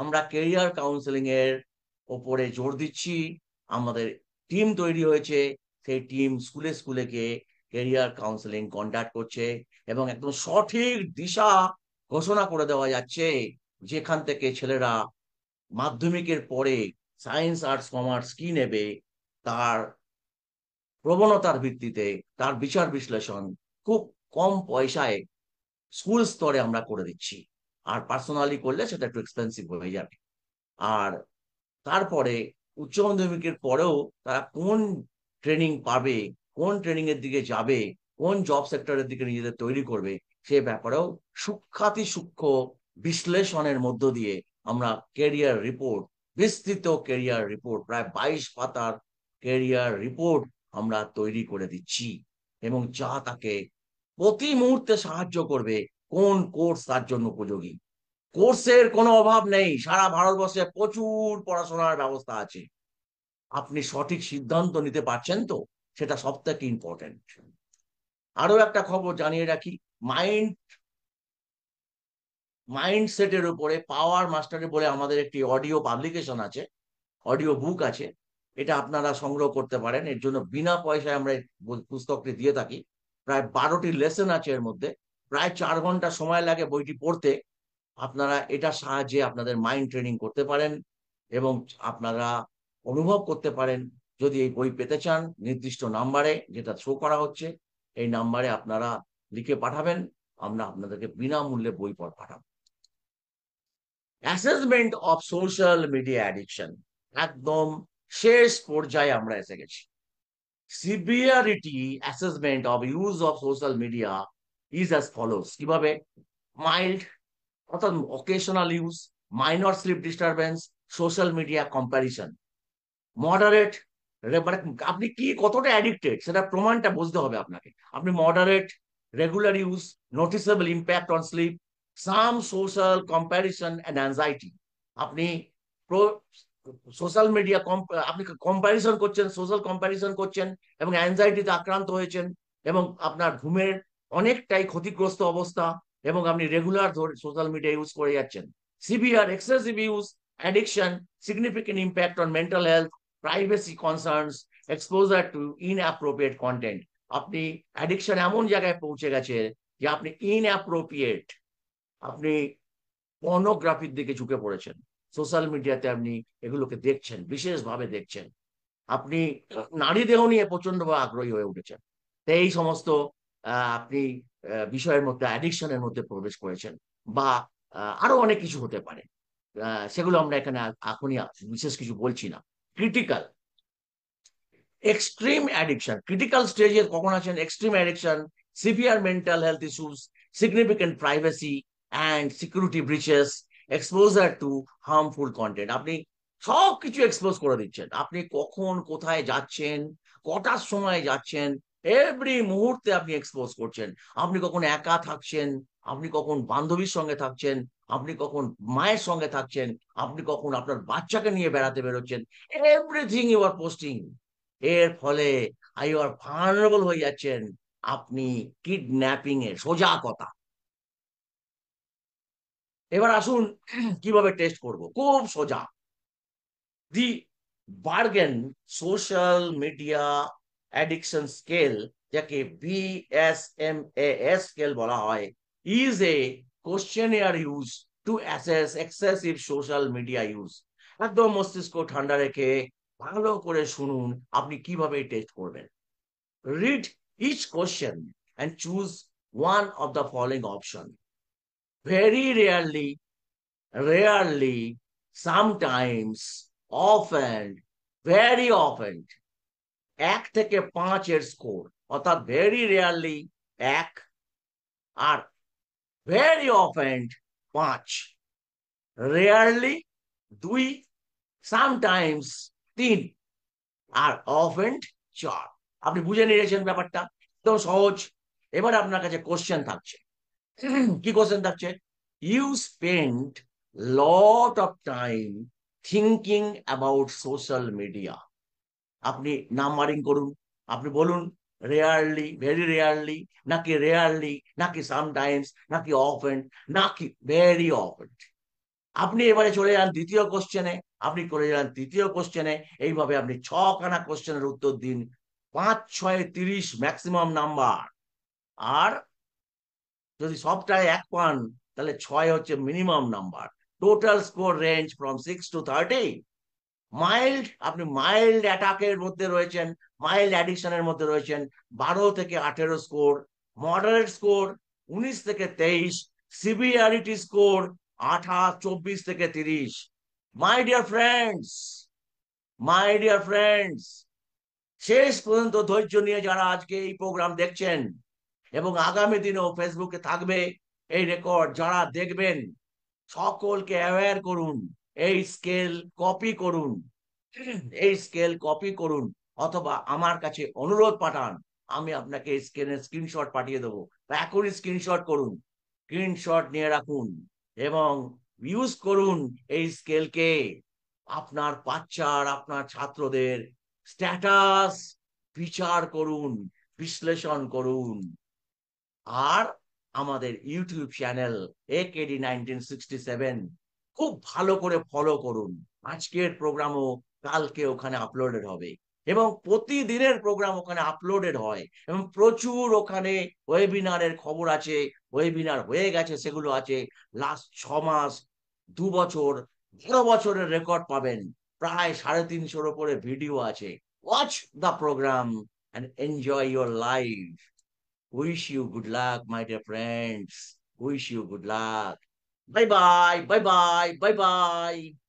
আমরা কেরিয়ার কাউন্সেলিং এর ওপরে জোর দিচ্ছি। আমাদের টিম তৈরি হয়েছে, সেই টিম স্কুলে স্কুলে গিয়ে কেরিয়ার কাউন্সেলিং কন্ডাক্ট করছে এবং একদম সঠিক দিশা ঘোষণা করে দেওয়া যাচ্ছে, যেখান থেকে ছেলেরা মাধ্যমিকের পরে সায়েন্স, আর্টস, কমার্স কি নেবে, তার প্রবণতার ভিত্তিতে তার বিচার বিশ্লেষণ খুব কম পয়সায় স্কুল স্তরে আমরা করে দিচ্ছি। আর পার্সোনালি করলে সেটা একটু এক্সপেন্সিভ হয়ে যাবে। আর তারপরে উচ্চ মাধ্যমিকের পরেও তারা কোন ট্রেনিং পাবে, কোন ট্রেনিং এর দিকে যাবে, কোন জব সেক্টরের দিকে নিজেদের তৈরি করবে, সে ব্যাপারেও সূক্ষ্মাতি সূক্ষ্ম বিশ্লেষণের মধ্য দিয়ে আমরা কেরিয়ার রিপোর্ট, বিস্তৃত কেরিয়ার রিপোর্ট, প্রায় 22 পাতার কেরিয়ার রিপোর্ট আমরা তৈরি করে দিচ্ছি এবং যা তাকে প্রতি মুহূর্তে সাহায্য করবে কোন কোর্স তার জন্য উপযোগী। কোর্সের কোনো অভাব নেই, সারা ভারতবর্ষে প্রচুর পড়াশোনার ব্যবস্থা আছে। আপনি সঠিক সিদ্ধান্ত নিতে পারছেন তো, সেটা সব থেকে ইম্পর্টেন্ট। আরো একটা খবর জানিয়ে রাখি, মাইন্ডসেটের উপরে পাওয়ার মাস্টারে বলে আমাদের একটি অডিও পাবলিকেশন আছে, অডিও বুক আছে। এটা আপনারা সংগ্রহ করতে পারেন, এর জন্য বিনা পয়সায় আমরা এই পুস্তকটি দিয়ে থাকি। প্রায় 12টি লেসন আছে এর মধ্যে, প্রায় 4 ঘন্টা সময় লাগে বইটি পড়তে। আপনারা এটার সাহায্যে আপনাদের মাইন্ড ট্রেনিং করতে পারেন এবং আপনারা অনুভব করতে পারেন। যদি এই বই পেতে চান, নির্দিষ্ট নাম্বারে যেটা শো করা হচ্ছে, এই নাম্বারে আপনারা লিখে পাঠাবেন, আমরা আপনাদেরকে বিনামূল্যে বই পাঠাবো। Assessment of social media addiction, একদম শেষ পর্যায়ে আমরা এসে গেছি। Severity assessment of use of social media is as follows. কিভাবে? মাইল্ড অর্থাৎ occasional use, minor sleep disturbance, social media comparison. Moderate, মানে আপনি কি কতটা অ্যাডিক্টেড সেটা প্রমাণটা বুঝতে হবে আপনাকে। আপনি moderate, regular use, noticeable impact on sleep, some social comparison and anxiety. আপনি সোশ্যাল মিডিয়া আপনি কম্প্যারিজন করছেন, সোশ্যাল কম্প্যারিজন করছেন এবং অ্যাংজাইটিতে আক্রান্ত হয়েছেন এবং আপনার ঘুমের অনেকটাই ক্ষতিগ্রস্ত অবস্থা এবং আপনি রেগুলার সোশ্যাল মিডিয়া ইউজ করে যাচ্ছেন। Severe excessive use, addiction, significant impact on mental health, privacy concerns, exposure two inappropriate content. আপনি অ্যাডিকশন এমন জায়গায় পৌঁছে গেছে যে আপনি ইনঅ্যাপ্রোপ্রিয়েট, আপনি পর্নোগ্রাফির দিকে ঝুঁকে পড়েছেন। সোশ্যাল মিডিয়াতে আপনি এগুলোকে দেখছেন, বিশেষভাবে দেখছেন। আপনি নারী দেহ নিয়ে প্রচন্ডভাবে আগ্রহী হয়ে উঠেছেন। তো এই সমস্ত আপনি বিষয়ের মধ্যে, অ্যাডিকশনের মধ্যে প্রবেশ করেছেন, বা আরো অনেক কিছু হতে পারে। সেগুলো আমরা এখানে এখনই বিশেষ কিছু বলছি না। ক্রিটিক্যাল, এক্সট্রিম অ্যাডিকশন, ক্রিটিক্যাল স্টেজে কখন আছেন? Extreme addiction, severe mental health issues, significant privacy and security breaches, exposure to harmful content. আপনি সবকিছু এক্সপোজ করে দিচ্ছেন। আপনি কখন কোথায় যাচ্ছেন, কটার সময় যাচ্ছেন, এভরি মুহূর্তে আপনি এক্সপোজ করছেন। আপনি কখন একা থাকছেন, আপনি কখন বান্ধবীর সঙ্গে থাকছেন, আপনি কখন মায়ের সঙ্গে থাকছেন, আপনি কখন আপনার বাচ্চাকে নিয়ে বেড়াতে বেরোচ্ছেন, এভরিথিং ইউ আর পোস্টিং। এর ফলে ইউ আর ভালনারেবল হয়ে যাচ্ছেন আপনি কিডন্যাপিং এর, সোজা কথা। এবার আসুন কিভাবে টেস্ট করব, খুব সোজা। The Bergen social media addiction scale, যাকে BSMAS স্কেল বলা হয়, is a questionnaire used to assess excessive social media use. একদম মস্তিষ্ক ঠান্ডা রেখে ভালো করে শুনুন আপনি কিভাবে টেস্ট করবেন। Read each question and choose one of the following option. Very rarely, sometimes, often, very often। 1 থেকে 5 এর স্কোর, অর্থাৎ very rarely 1 are very often 5, rarely 2, sometimes 3 are often 4। আপনি বুঝে নিয়েছেন ব্যাপারটা, তো সহজ। এবার আপনার কাছে কোশ্চেন থাকছে। কি কোশ্চেন থাকছে? You spend lot of time thinking about social media. আপনি নাম্বারিং করুন, আপনি বলুন রেয়ারলি, ভেরি রেয়ারলি, নাকি রেয়ারলি, নাকি সামটাইমস, নাকি অফেন, নাকি ভেরি অফেন। আপনি এবারে চলে যান দ্বিতীয় কোশ্চেনে, আপনি করে যান তৃতীয় কোশ্চেনে। এইভাবে আপনি 6খানা কোশ্চেনের উত্তর দিন। 5, 6, 30 ম্যাক্সিমাম নাম্বার। আর যদি সবটাই 1 পান তাহলে 6 হচ্ছে minimum number. Total score range from 6 to 30। Mild, আপনি মাইল্ড অ্যাটাকের মধ্যে রয়েছেন, মাইল্ড অ্যাডিকশনের মধ্যে রয়েছেন, 12 থেকে 18 স্কোর। মডারেট স্কোর 19 থেকে 23। সিভিয়ারিটি স্কোর 24 থেকে 30। মাই ডিয়ার ফ্রেন্ডস, শেষ পর্যন্ত ধৈর্য নিয়ে যারা আজকে এই প্রোগ্রাম দেখছেন এবং আগামী দিনেও ফেসবুকে থাকবে এই রেকর্ড, যারা দেখবেন সকলকে অ্যাওয়্যার করুন, এই স্কেল কপি করুন, এই স্কেল কপি করুন, অথবা আমার কাছে অনুরোধ পাঠান, আমি আপনাকে স্ক্রিনের স্ক্রিনশট পাঠিয়ে দেবো। এখনই স্ক্রিনশট করুন, স্ক্রিনশট নিয়ে রাখুন এবং ইউজ করুন এই স্কেলকে আপনার বাচ্চার, আপনার ছাত্রদের স্ট্যাটাস বিচার করুন, বিশ্লেষণ করুন। আর আমাদের ইউটিউব চ্যানেল AKD 1967 খুব ভালো করে ফলো করুন। আজকের প্রোগ্রামও কালকে ওখানে আপলোডেড হবে এবং প্রতিদিনের প্রোগ্রাম ওখানে আপলোডেড হয় এবং প্রচুর ওখানে ওয়েবিনারের খবর আছে, ওয়েবিনার হয়ে গেছে সেগুলো আছে। লাস্ট 6 মাস, 2 বছর, 12 বছরের রেকর্ড পাবেন। প্রায় 350-এর উপরে ভিডিও আছে। Watch the program and enjoy your life. Wish you good luck, my dear friends. Wish you good luck. Bye bye, bye bye, bye bye.